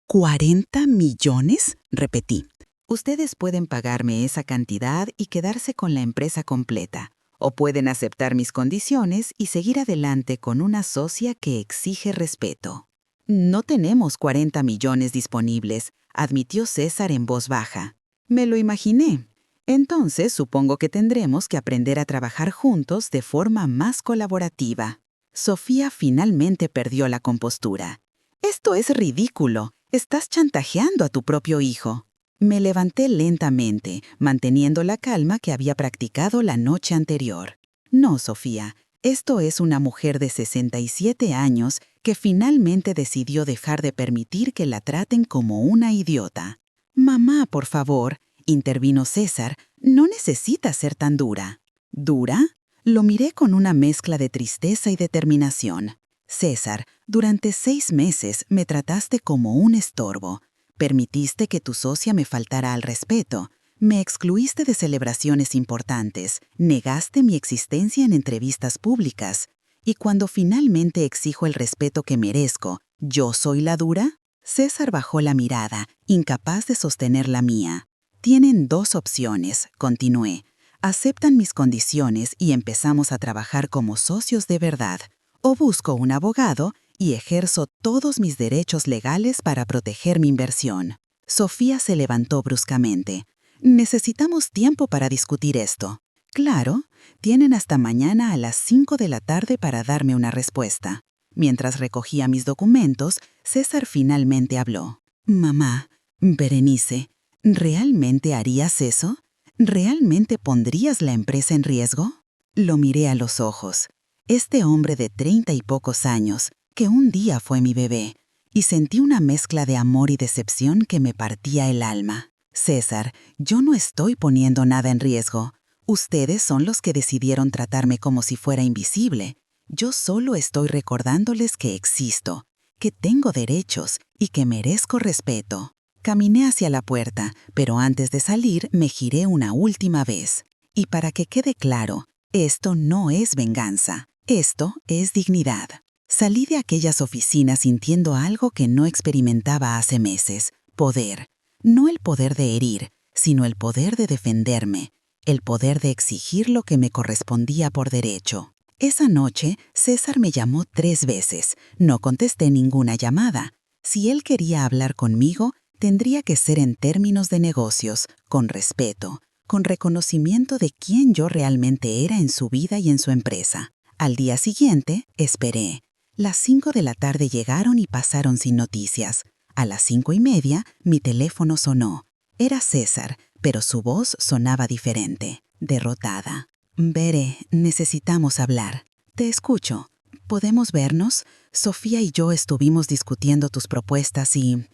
«¿40 millones?» repetí. «Ustedes pueden pagarme esa cantidad y quedarse con la empresa completa, o pueden aceptar mis condiciones y seguir adelante con una socia que exige respeto». «No tenemos 40 millones disponibles», admitió César en voz baja. «Me lo imaginé. Entonces supongo que tendremos que aprender a trabajar juntos de forma más colaborativa». Sofía finalmente perdió la compostura. «Esto es ridículo. Estás chantajeando a tu propio hijo». Me levanté lentamente, manteniendo la calma que había practicado la noche anterior. «No, Sofía, esto es una mujer de 67 años que finalmente decidió dejar de permitir que la traten como una idiota». «Mamá, por favor», intervino César, «no necesitas ser tan dura». «¿Dura?». Lo miré con una mezcla de tristeza y determinación. «César, durante 6 meses me trataste como un estorbo. Permitiste que tu socia me faltara al respeto. Me excluiste de celebraciones importantes. Negaste mi existencia en entrevistas públicas. Y cuando finalmente exijo el respeto que merezco, ¿yo soy la dura? César bajó la mirada, incapaz de sostener la mía. Tienen dos opciones, continué. Aceptan mis condiciones y empezamos a trabajar como socios de verdad. O busco un abogado y ejerzo todos mis derechos legales para proteger mi inversión. Sofía se levantó bruscamente. Necesitamos tiempo para discutir esto. Claro, tienen hasta mañana a las 5 de la tarde para darme una respuesta. Mientras recogía mis documentos, César finalmente habló. Mamá, Berenice, ¿realmente harías eso? ¿Realmente pondrías la empresa en riesgo? Lo miré a los ojos. Este hombre de 30 y pocos años, que un día fue mi bebé, y sentí una mezcla de amor y decepción que me partía el alma. César, yo no estoy poniendo nada en riesgo. Ustedes son los que decidieron tratarme como si fuera invisible. Yo solo estoy recordándoles que existo, que tengo derechos y que merezco respeto. Caminé hacia la puerta, pero antes de salir me giré una última vez. Y para que quede claro, esto no es venganza, esto es dignidad. Salí de aquellas oficinas sintiendo algo que no experimentaba hace meses, poder. No el poder de herir, sino el poder de defenderme, el poder de exigir lo que me correspondía por derecho. Esa noche, César me llamó 3 veces. No contesté ninguna llamada. Si él quería hablar conmigo, tendría que ser en términos de negocios, con respeto, con reconocimiento de quién yo realmente era en su vida y en su empresa. Al día siguiente, esperé. Las 5 de la tarde llegaron y pasaron sin noticias. A las 5:30, mi teléfono sonó. Era César, pero su voz sonaba diferente, derrotada. Bere, necesitamos hablar. Te escucho. ¿Podemos vernos? Sofía y yo estuvimos discutiendo tus propuestas y...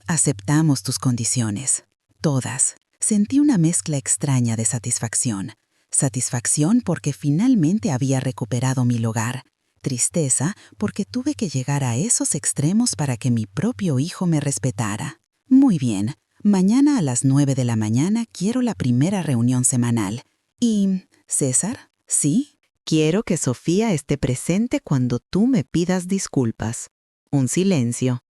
aceptamos tus condiciones. Todas. Sentí una mezcla extraña de satisfacción. Satisfacción porque finalmente había recuperado mi lugar. Tristeza porque tuve que llegar a esos extremos para que mi propio hijo me respetara. Muy bien. Mañana a las 9 de la mañana quiero la primera reunión semanal. ¿Y César? ¿Sí? Quiero que Sofía esté presente cuando tú me pidas disculpas. Un silencio.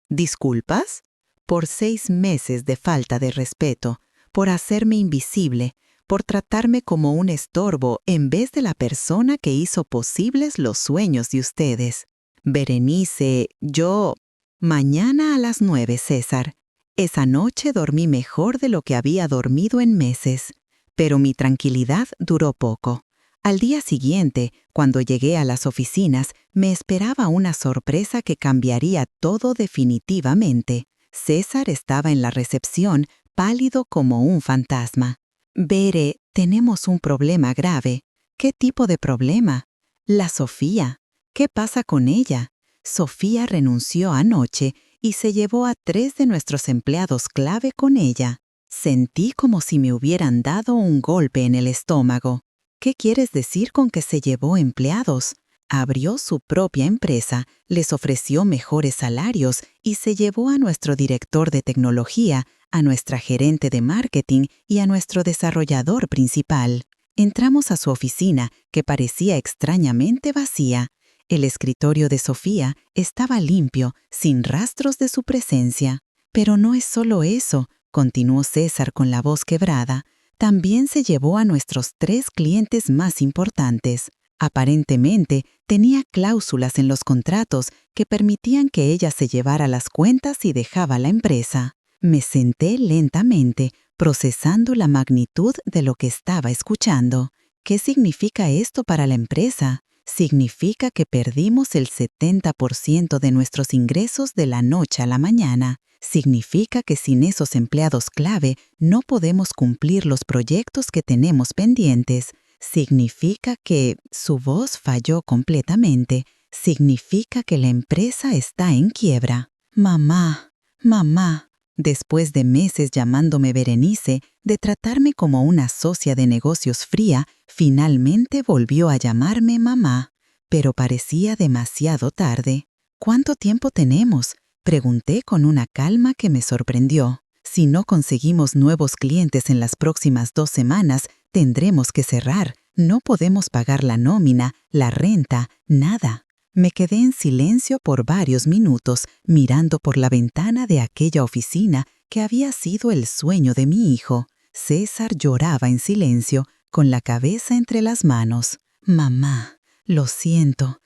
¿Disculpas? Por 6 meses de falta de respeto, por hacerme invisible, por tratarme como un estorbo en vez de la persona que hizo posibles los sueños de ustedes. Berenice, yo... Mañana a las 9, César. Esa noche dormí mejor de lo que había dormido en meses, pero mi tranquilidad duró poco. Al día siguiente, cuando llegué a las oficinas, me esperaba una sorpresa que cambiaría todo definitivamente. César estaba en la recepción, pálido como un fantasma. Bere, tenemos un problema grave. ¿Qué tipo de problema? La Sofía. ¿Qué pasa con ella? Sofía renunció anoche y se llevó a 3 de nuestros empleados clave con ella. Sentí como si me hubieran dado un golpe en el estómago. ¿Qué quieres decir con que se llevó empleados? Abrió su propia empresa, les ofreció mejores salarios y se llevó a nuestro director de tecnología, a nuestra gerente de marketing y a nuestro desarrollador principal. Entramos a su oficina, que parecía extrañamente vacía. El escritorio de Sofía estaba limpio, sin rastros de su presencia. Pero no es solo eso, continuó César con la voz quebrada. También se llevó a nuestros 3 clientes más importantes. Aparentemente, tenía cláusulas en los contratos que permitían que ella se llevara las cuentas y dejaba la empresa. Me senté lentamente, procesando la magnitud de lo que estaba escuchando. ¿Qué significa esto para la empresa? Significa que perdimos el 70% de nuestros ingresos de la noche a la mañana. Significa que sin esos empleados clave no podemos cumplir los proyectos que tenemos pendientes. Significa que su voz falló completamente. Significa que la empresa está en quiebra. Mamá, mamá. Después de meses llamándome Berenice, de tratarme como una socia de negocios fría, finalmente volvió a llamarme mamá. Pero parecía demasiado tarde. ¿Cuánto tiempo tenemos? Pregunté con una calma que me sorprendió. Si no conseguimos nuevos clientes en las próximas 2 semanas, tendremos que cerrar. No podemos pagar la nómina, la renta, nada. Me quedé en silencio por varios minutos, mirando por la ventana de aquella oficina que había sido el sueño de mi hijo. César lloraba en silencio, con la cabeza entre las manos. Mamá, lo siento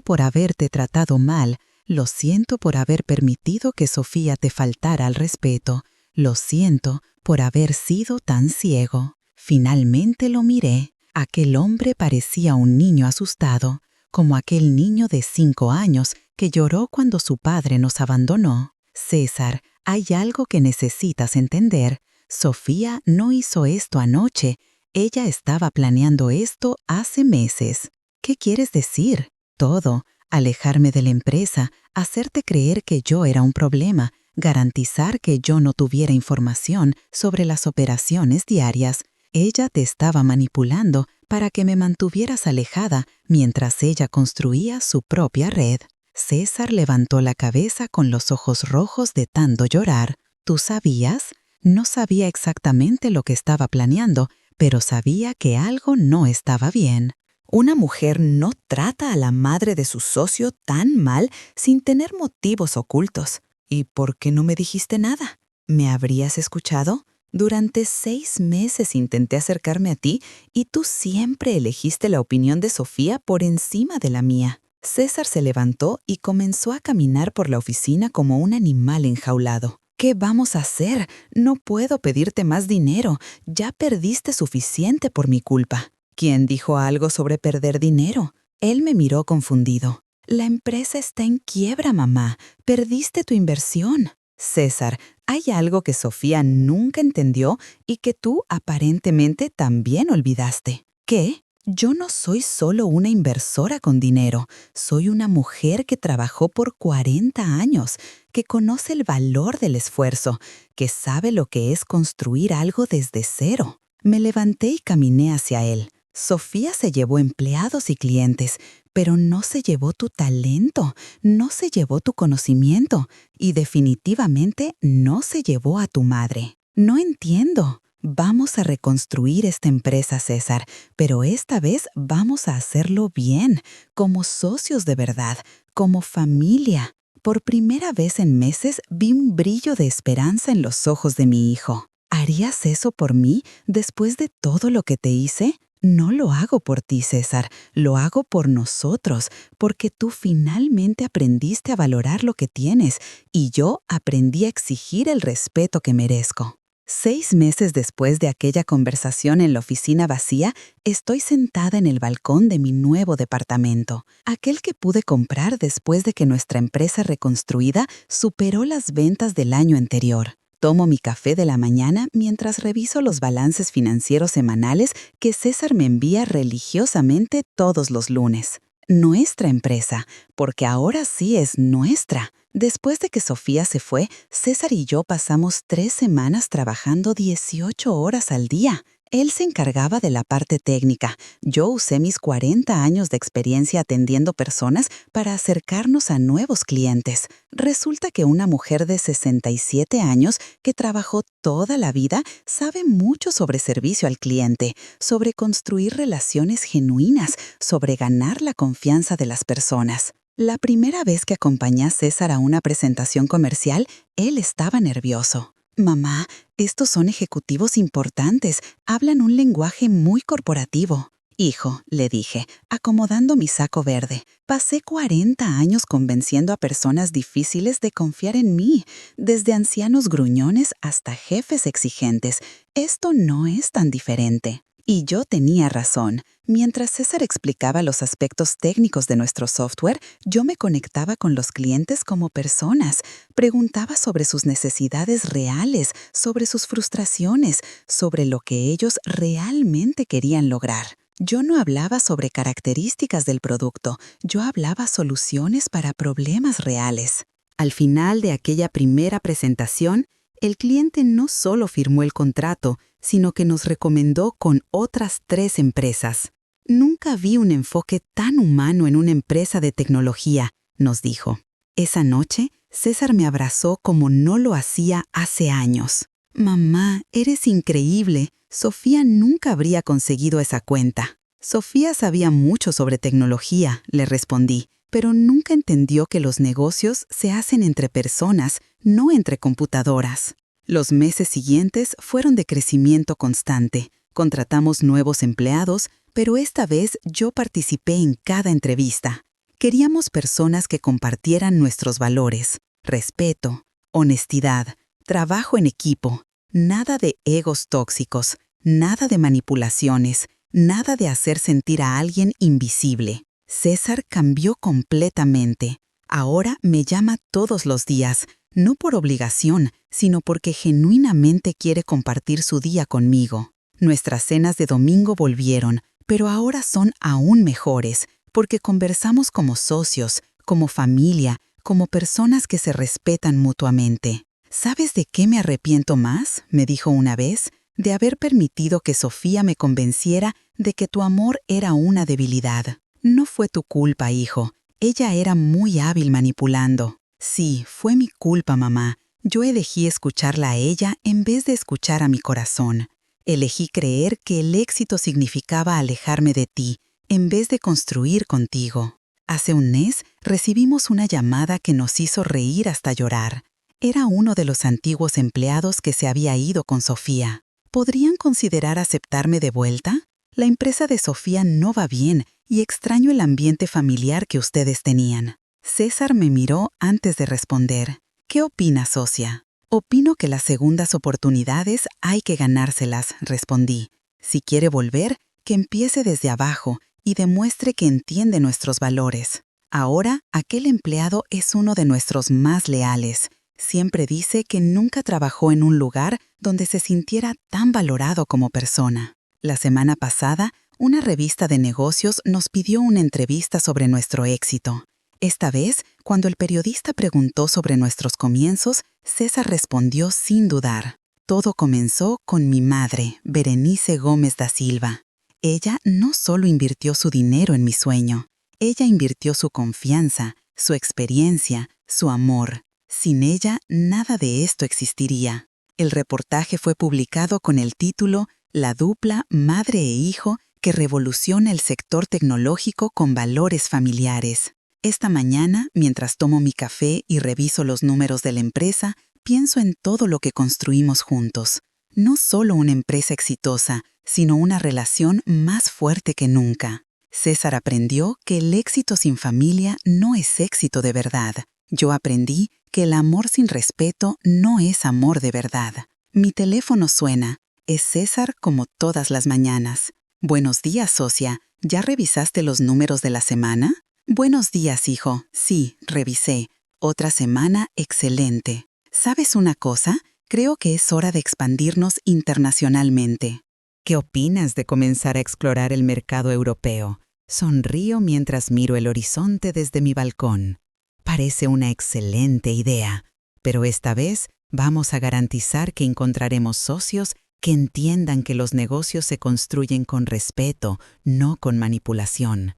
por haberte tratado mal. Lo siento por haber permitido que Sofía te faltara al respeto. Lo siento por haber sido tan ciego. Finalmente lo miré. Aquel hombre parecía un niño asustado, como aquel niño de 5 años que lloró cuando su padre nos abandonó. César, hay algo que necesitas entender. Sofía no hizo esto anoche. Ella estaba planeando esto hace meses. ¿Qué quieres decir? Todo. Alejarme de la empresa, hacerte creer que yo era un problema, garantizar que yo no tuviera información sobre las operaciones diarias. Ella te estaba manipulando para que me mantuvieras alejada mientras ella construía su propia red. César levantó la cabeza con los ojos rojos de tanto llorar. ¿Tú sabías? No sabía exactamente lo que estaba planeando, pero sabía que algo no estaba bien. Una mujer no trata a la madre de su socio tan mal sin tener motivos ocultos. ¿Y por qué no me dijiste nada? ¿Me habrías escuchado? Durante 6 meses intenté acercarme a ti y tú siempre elegiste la opinión de Sofía por encima de la mía. César se levantó y comenzó a caminar por la oficina como un animal enjaulado. ¿Qué vamos a hacer? No puedo pedirte más dinero. Ya perdiste suficiente por mi culpa. ¿Quién dijo algo sobre perder dinero? Él me miró confundido. La empresa está en quiebra, mamá. Perdiste tu inversión. César, hay algo que Sofía nunca entendió y que tú aparentemente también olvidaste. ¿Qué? Yo no soy solo una inversora con dinero. Soy una mujer que trabajó por 40 años, que conoce el valor del esfuerzo, que sabe lo que es construir algo desde cero. Me levanté y caminé hacia él. Sofía se llevó empleados y clientes, pero no se llevó tu talento, no se llevó tu conocimiento y definitivamente no se llevó a tu madre. No entiendo. Vamos a reconstruir esta empresa, César, pero esta vez vamos a hacerlo bien, como socios de verdad, como familia. Por primera vez en meses vi un brillo de esperanza en los ojos de mi hijo. ¿Harías eso por mí después de todo lo que te hice? No lo hago por ti, César, lo hago por nosotros, porque tú finalmente aprendiste a valorar lo que tienes y yo aprendí a exigir el respeto que merezco. 6 meses después de aquella conversación en la oficina vacía, estoy sentada en el balcón de mi nuevo departamento, aquel que pude comprar después de que nuestra empresa reconstruida superó las ventas del año anterior. Tomo mi café de la mañana mientras reviso los balances financieros semanales que César me envía religiosamente todos los lunes. Nuestra empresa, porque ahora sí es nuestra. Después de que Sofía se fue, César y yo pasamos 3 semanas trabajando 18 horas al día. Él se encargaba de la parte técnica. Yo usé mis 40 años de experiencia atendiendo personas para acercarnos a nuevos clientes. Resulta que una mujer de 67 años que trabajó toda la vida sabe mucho sobre servicio al cliente, sobre construir relaciones genuinas, sobre ganar la confianza de las personas. La primera vez que acompañé a César a una presentación comercial, él estaba nervioso. Mamá, estos son ejecutivos importantes, hablan un lenguaje muy corporativo. Hijo, le dije, acomodando mi saco verde, pasé 40 años convenciendo a personas difíciles de confiar en mí, desde ancianos gruñones hasta jefes exigentes. Esto no es tan diferente. Y yo tenía razón. Mientras César explicaba los aspectos técnicos de nuestro software, yo me conectaba con los clientes como personas. Preguntaba sobre sus necesidades reales, sobre sus frustraciones, sobre lo que ellos realmente querían lograr. Yo no hablaba sobre características del producto, yo hablaba soluciones para problemas reales. Al final de aquella primera presentación, el cliente no solo firmó el contrato, sino que nos recomendó con otras 3 empresas. Nunca vi un enfoque tan humano en una empresa de tecnología, nos dijo. Esa noche, César me abrazó como no lo hacía hace años. Mamá, eres increíble. Sofía nunca habría conseguido esa cuenta. Sofía sabía mucho sobre tecnología, le respondí, pero nunca entendió que los negocios se hacen entre personas, no entre computadoras. Los meses siguientes fueron de crecimiento constante. Contratamos nuevos empleados, pero esta vez yo participé en cada entrevista. Queríamos personas que compartieran nuestros valores: respeto, honestidad, trabajo en equipo, nada de egos tóxicos, nada de manipulaciones, nada de hacer sentir a alguien invisible. César cambió completamente. Ahora me llama todos los días, no por obligación, sino porque genuinamente quiere compartir su día conmigo. Nuestras cenas de domingo volvieron, pero ahora son aún mejores, porque conversamos como socios, como familia, como personas que se respetan mutuamente. ¿Sabes de qué me arrepiento más?, me dijo una vez, de haber permitido que Sofía me convenciera de que tu amor era una debilidad. No fue tu culpa, hijo. Ella era muy hábil manipulando. Sí, fue mi culpa, mamá. Yo elegí escucharla a ella en vez de escuchar a mi corazón. Elegí creer que el éxito significaba alejarme de ti, en vez de construir contigo. Hace un mes recibimos una llamada que nos hizo reír hasta llorar. Era uno de los antiguos empleados que se había ido con Sofía. ¿Podrían considerar aceptarme de vuelta? La empresa de Sofía no va bien y extraño el ambiente familiar que ustedes tenían. César me miró antes de responder. ¿Qué opinas, socia? Opino que las segundas oportunidades hay que ganárselas, respondí. Si quiere volver, que empiece desde abajo y demuestre que entiende nuestros valores. Ahora, aquel empleado es uno de nuestros más leales. Siempre dice que nunca trabajó en un lugar donde se sintiera tan valorado como persona. La semana pasada, una revista de negocios nos pidió una entrevista sobre nuestro éxito. Esta vez, cuando el periodista preguntó sobre nuestros comienzos, César respondió sin dudar. Todo comenzó con mi madre, Berenice Gómez da Silva. Ella no solo invirtió su dinero en mi sueño, ella invirtió su confianza, su experiencia, su amor. Sin ella, nada de esto existiría. El reportaje fue publicado con el título La dupla madre e hijo que revoluciona el sector tecnológico con valores familiares. Esta mañana, mientras tomo mi café y reviso los números de la empresa, pienso en todo lo que construimos juntos. No solo una empresa exitosa, sino una relación más fuerte que nunca. César aprendió que el éxito sin familia no es éxito de verdad. Yo aprendí que el amor sin respeto no es amor de verdad. Mi teléfono suena. Es César como todas las mañanas. Buenos días, socia. ¿Ya revisaste los números de la semana? Buenos días, hijo. Sí, revisé. Otra semana excelente. ¿Sabes una cosa? Creo que es hora de expandirnos internacionalmente. ¿Qué opinas de comenzar a explorar el mercado europeo? Sonrío mientras miro el horizonte desde mi balcón. Parece una excelente idea, pero esta vez vamos a garantizar que encontraremos socios que entiendan que los negocios se construyen con respeto, no con manipulación.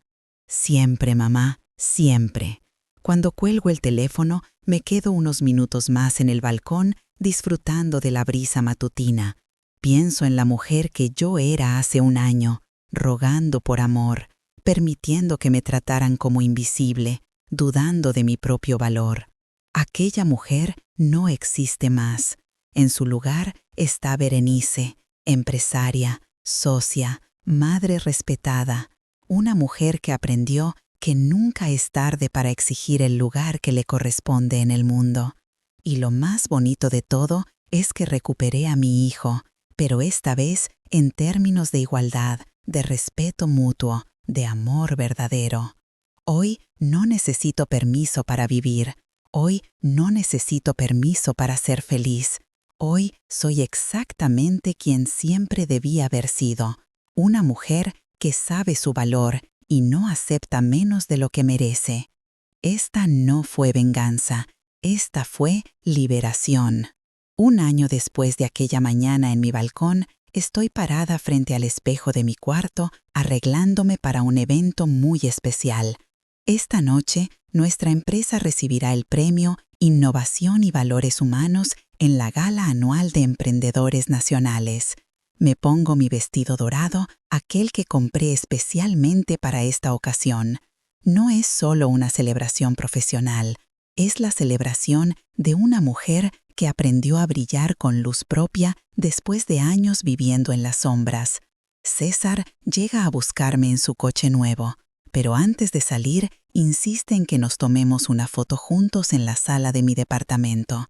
Siempre, mamá, siempre. Cuando cuelgo el teléfono, me quedo unos minutos más en el balcón disfrutando de la brisa matutina. Pienso en la mujer que yo era hace un año, rogando por amor, permitiendo que me trataran como invisible, dudando de mi propio valor. Aquella mujer no existe más. En su lugar está Berenice, empresaria, socia, madre respetada, una mujer que aprendió que nunca es tarde para exigir el lugar que le corresponde en el mundo. Y lo más bonito de todo es que recuperé a mi hijo, pero esta vez en términos de igualdad, de respeto mutuo, de amor verdadero. Hoy no necesito permiso para vivir. Hoy no necesito permiso para ser feliz. Hoy soy exactamente quien siempre debía haber sido, una mujer que sabe su valor y no acepta menos de lo que merece. Esta no fue venganza, esta fue liberación. Un año después de aquella mañana en mi balcón, estoy parada frente al espejo de mi cuarto, arreglándome para un evento muy especial. Esta noche, nuestra empresa recibirá el premio Innovación y Valores Humanos en la Gala Anual de Emprendedores Nacionales. Me pongo mi vestido dorado, aquel que compré especialmente para esta ocasión. No es solo una celebración profesional, es la celebración de una mujer que aprendió a brillar con luz propia después de años viviendo en las sombras. César llega a buscarme en su coche nuevo, pero antes de salir, insiste en que nos tomemos una foto juntos en la sala de mi departamento.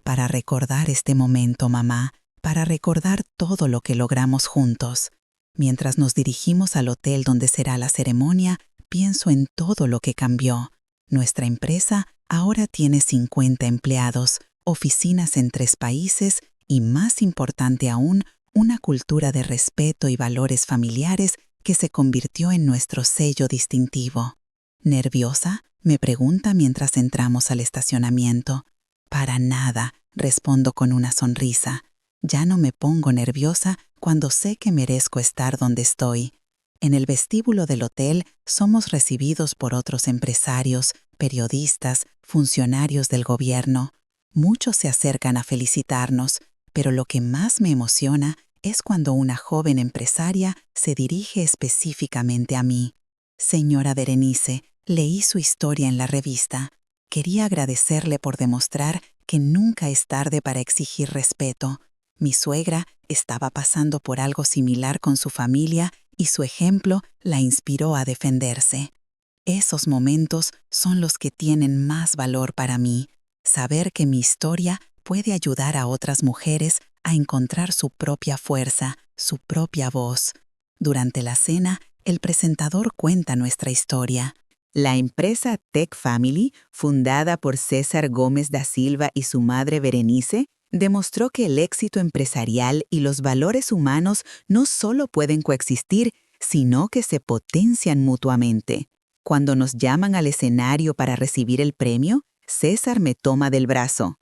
Para recordar este momento, mamá, para recordar todo lo que logramos juntos. Mientras nos dirigimos al hotel donde será la ceremonia, pienso en todo lo que cambió. Nuestra empresa ahora tiene 50 empleados, oficinas en 3 países y, más importante aún, una cultura de respeto y valores familiares que se convirtió en nuestro sello distintivo. ¿Nerviosa?, me pregunta mientras entramos al estacionamiento. Para nada, respondo con una sonrisa. Ya no me pongo nerviosa cuando sé que merezco estar donde estoy. En el vestíbulo del hotel somos recibidos por otros empresarios, periodistas, funcionarios del gobierno. Muchos se acercan a felicitarnos, pero lo que más me emociona es cuando una joven empresaria se dirige específicamente a mí. Señora Berenice, leí su historia en la revista. Quería agradecerle por demostrar que nunca es tarde para exigir respeto. Mi suegra estaba pasando por algo similar con su familia y su ejemplo la inspiró a defenderse. Esos momentos son los que tienen más valor para mí. Saber que mi historia puede ayudar a otras mujeres a encontrar su propia fuerza, su propia voz. Durante la cena, el presentador cuenta nuestra historia. La empresa Tech Family, fundada por César Gómez da Silva y su madre Berenice, demostró que el éxito empresarial y los valores humanos no solo pueden coexistir, sino que se potencian mutuamente. Cuando nos llaman al escenario para recibir el premio, César me toma del brazo.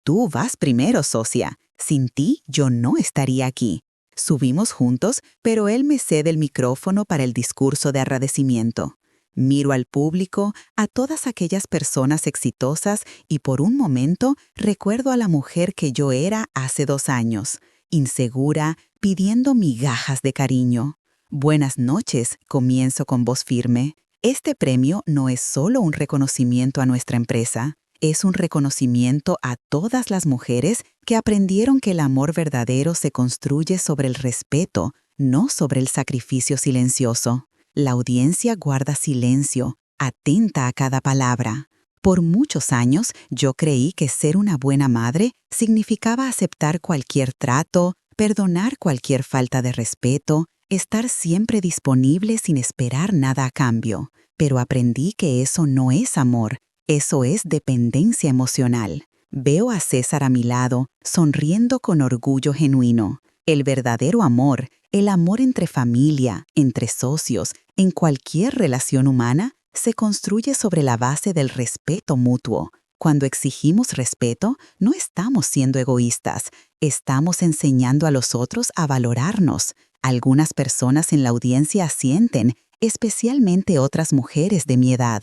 «Tú vas primero, socia. Sin ti, yo no estaría aquí». Subimos juntos, pero él me cede el micrófono para el discurso de agradecimiento. Miro al público, a todas aquellas personas exitosas y por un momento recuerdo a la mujer que yo era hace 2 años, insegura, pidiendo migajas de cariño. «Buenas noches», comienzo con voz firme. Este premio no es solo un reconocimiento a nuestra empresa, es un reconocimiento a todas las mujeres que aprendieron que el amor verdadero se construye sobre el respeto, no sobre el sacrificio silencioso. La audiencia guarda silencio, atenta a cada palabra. Por muchos años yo creí que ser una buena madre significaba aceptar cualquier trato, perdonar cualquier falta de respeto, estar siempre disponible sin esperar nada a cambio. Pero aprendí que eso no es amor, eso es dependencia emocional. Veo a César a mi lado, sonriendo con orgullo genuino. El verdadero amor, el amor entre familia, entre socios, en cualquier relación humana, se construye sobre la base del respeto mutuo. Cuando exigimos respeto, no estamos siendo egoístas, estamos enseñando a los otros a valorarnos. Algunas personas en la audiencia asienten, especialmente otras mujeres de mi edad.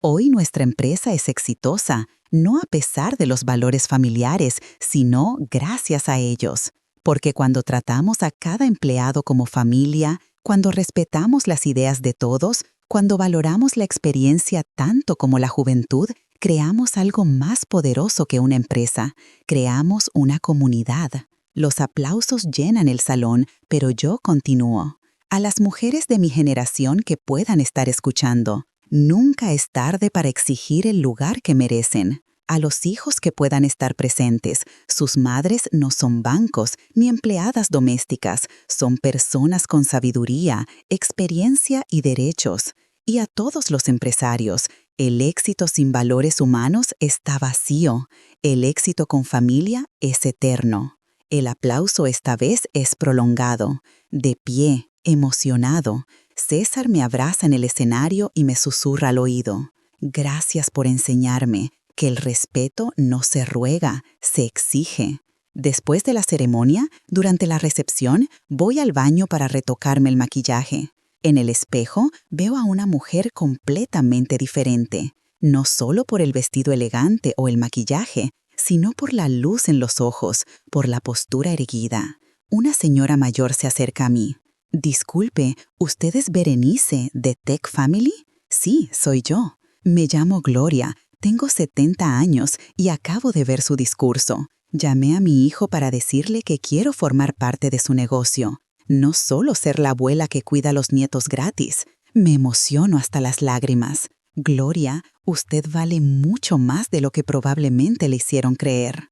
Hoy nuestra empresa es exitosa, no a pesar de los valores familiares, sino gracias a ellos. Porque cuando tratamos a cada empleado como familia, cuando respetamos las ideas de todos, cuando valoramos la experiencia tanto como la juventud, creamos algo más poderoso que una empresa, creamos una comunidad. Los aplausos llenan el salón, pero yo continúo. A las mujeres de mi generación que puedan estar escuchando, nunca es tarde para exigir el lugar que merecen. A los hijos que puedan estar presentes, sus madres no son bancos ni empleadas domésticas, son personas con sabiduría, experiencia y derechos. Y a todos los empresarios, el éxito sin valores humanos está vacío, el éxito con familia es eterno. El aplauso esta vez es prolongado, de pie, emocionado. César me abraza en el escenario y me susurra al oído. Gracias por enseñarme que el respeto no se ruega, se exige. Después de la ceremonia, durante la recepción, voy al baño para retocarme el maquillaje. En el espejo veo a una mujer completamente diferente, no solo por el vestido elegante o el maquillaje, sino por la luz en los ojos, por la postura erguida. Una señora mayor se acerca a mí. Disculpe, ¿usted es Berenice, de Tech Family? Sí, soy yo. Me llamo Gloria, tengo 70 años y acabo de ver su discurso. Llamé a mi hijo para decirle que quiero formar parte de su negocio. No solo ser la abuela que cuida a los nietos gratis. Me emociono hasta las lágrimas. Gloria, usted vale mucho más de lo que probablemente le hicieron creer.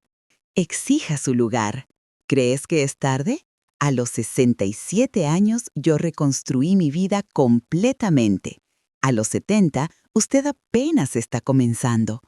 Exija su lugar. ¿Crees que es tarde? A los 67 años yo reconstruí mi vida completamente. A los 70, usted apenas está comenzando.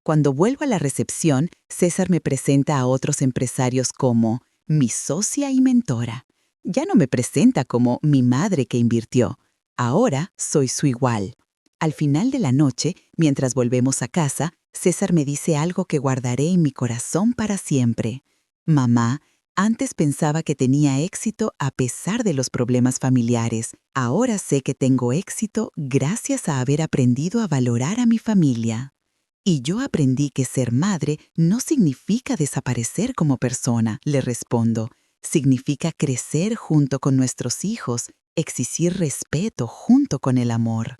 Cuando vuelvo a la recepción, César me presenta a otros empresarios como mi socia y mentora. Ya no me presenta como mi madre que invirtió. Ahora soy su igual. Al final de la noche, mientras volvemos a casa, César me dice algo que guardaré en mi corazón para siempre. Mamá, antes pensaba que tenía éxito a pesar de los problemas familiares. Ahora sé que tengo éxito gracias a haber aprendido a valorar a mi familia. Y yo aprendí que ser madre no significa desaparecer como persona, le respondo. Significa crecer junto con nuestros hijos, exigir respeto junto con el amor.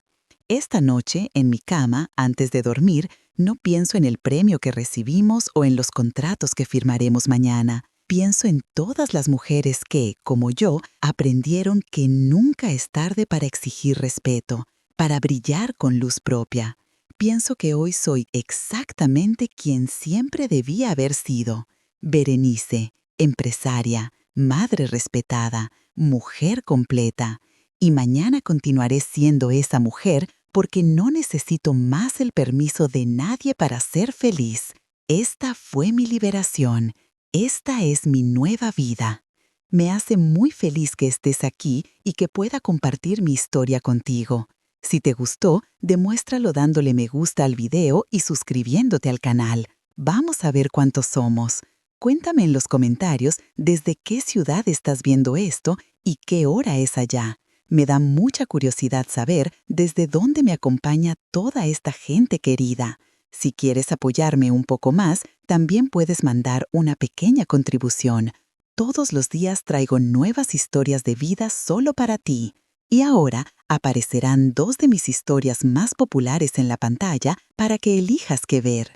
Esta noche, en mi cama, antes de dormir, no pienso en el premio que recibimos o en los contratos que firmaremos mañana. Pienso en todas las mujeres que, como yo, aprendieron que nunca es tarde para exigir respeto, para brillar con luz propia. Pienso que hoy soy exactamente quien siempre debía haber sido. Berenice, empresaria, madre respetada, mujer completa. Y mañana continuaré siendo esa mujer porque no necesito más el permiso de nadie para ser feliz. Esta fue mi liberación. Esta es mi nueva vida. Me hace muy feliz que estés aquí y que pueda compartir mi historia contigo. Si te gustó, demuéstralo dándole me gusta al video y suscribiéndote al canal. Vamos a ver cuántos somos. Cuéntame en los comentarios desde qué ciudad estás viendo esto y qué hora es allá. Me da mucha curiosidad saber desde dónde me acompaña toda esta gente querida. Si quieres apoyarme un poco más, también puedes mandar una pequeña contribución. Todos los días traigo nuevas historias de vida solo para ti. Y ahora aparecerán 2 de mis historias más populares en la pantalla para que elijas qué ver.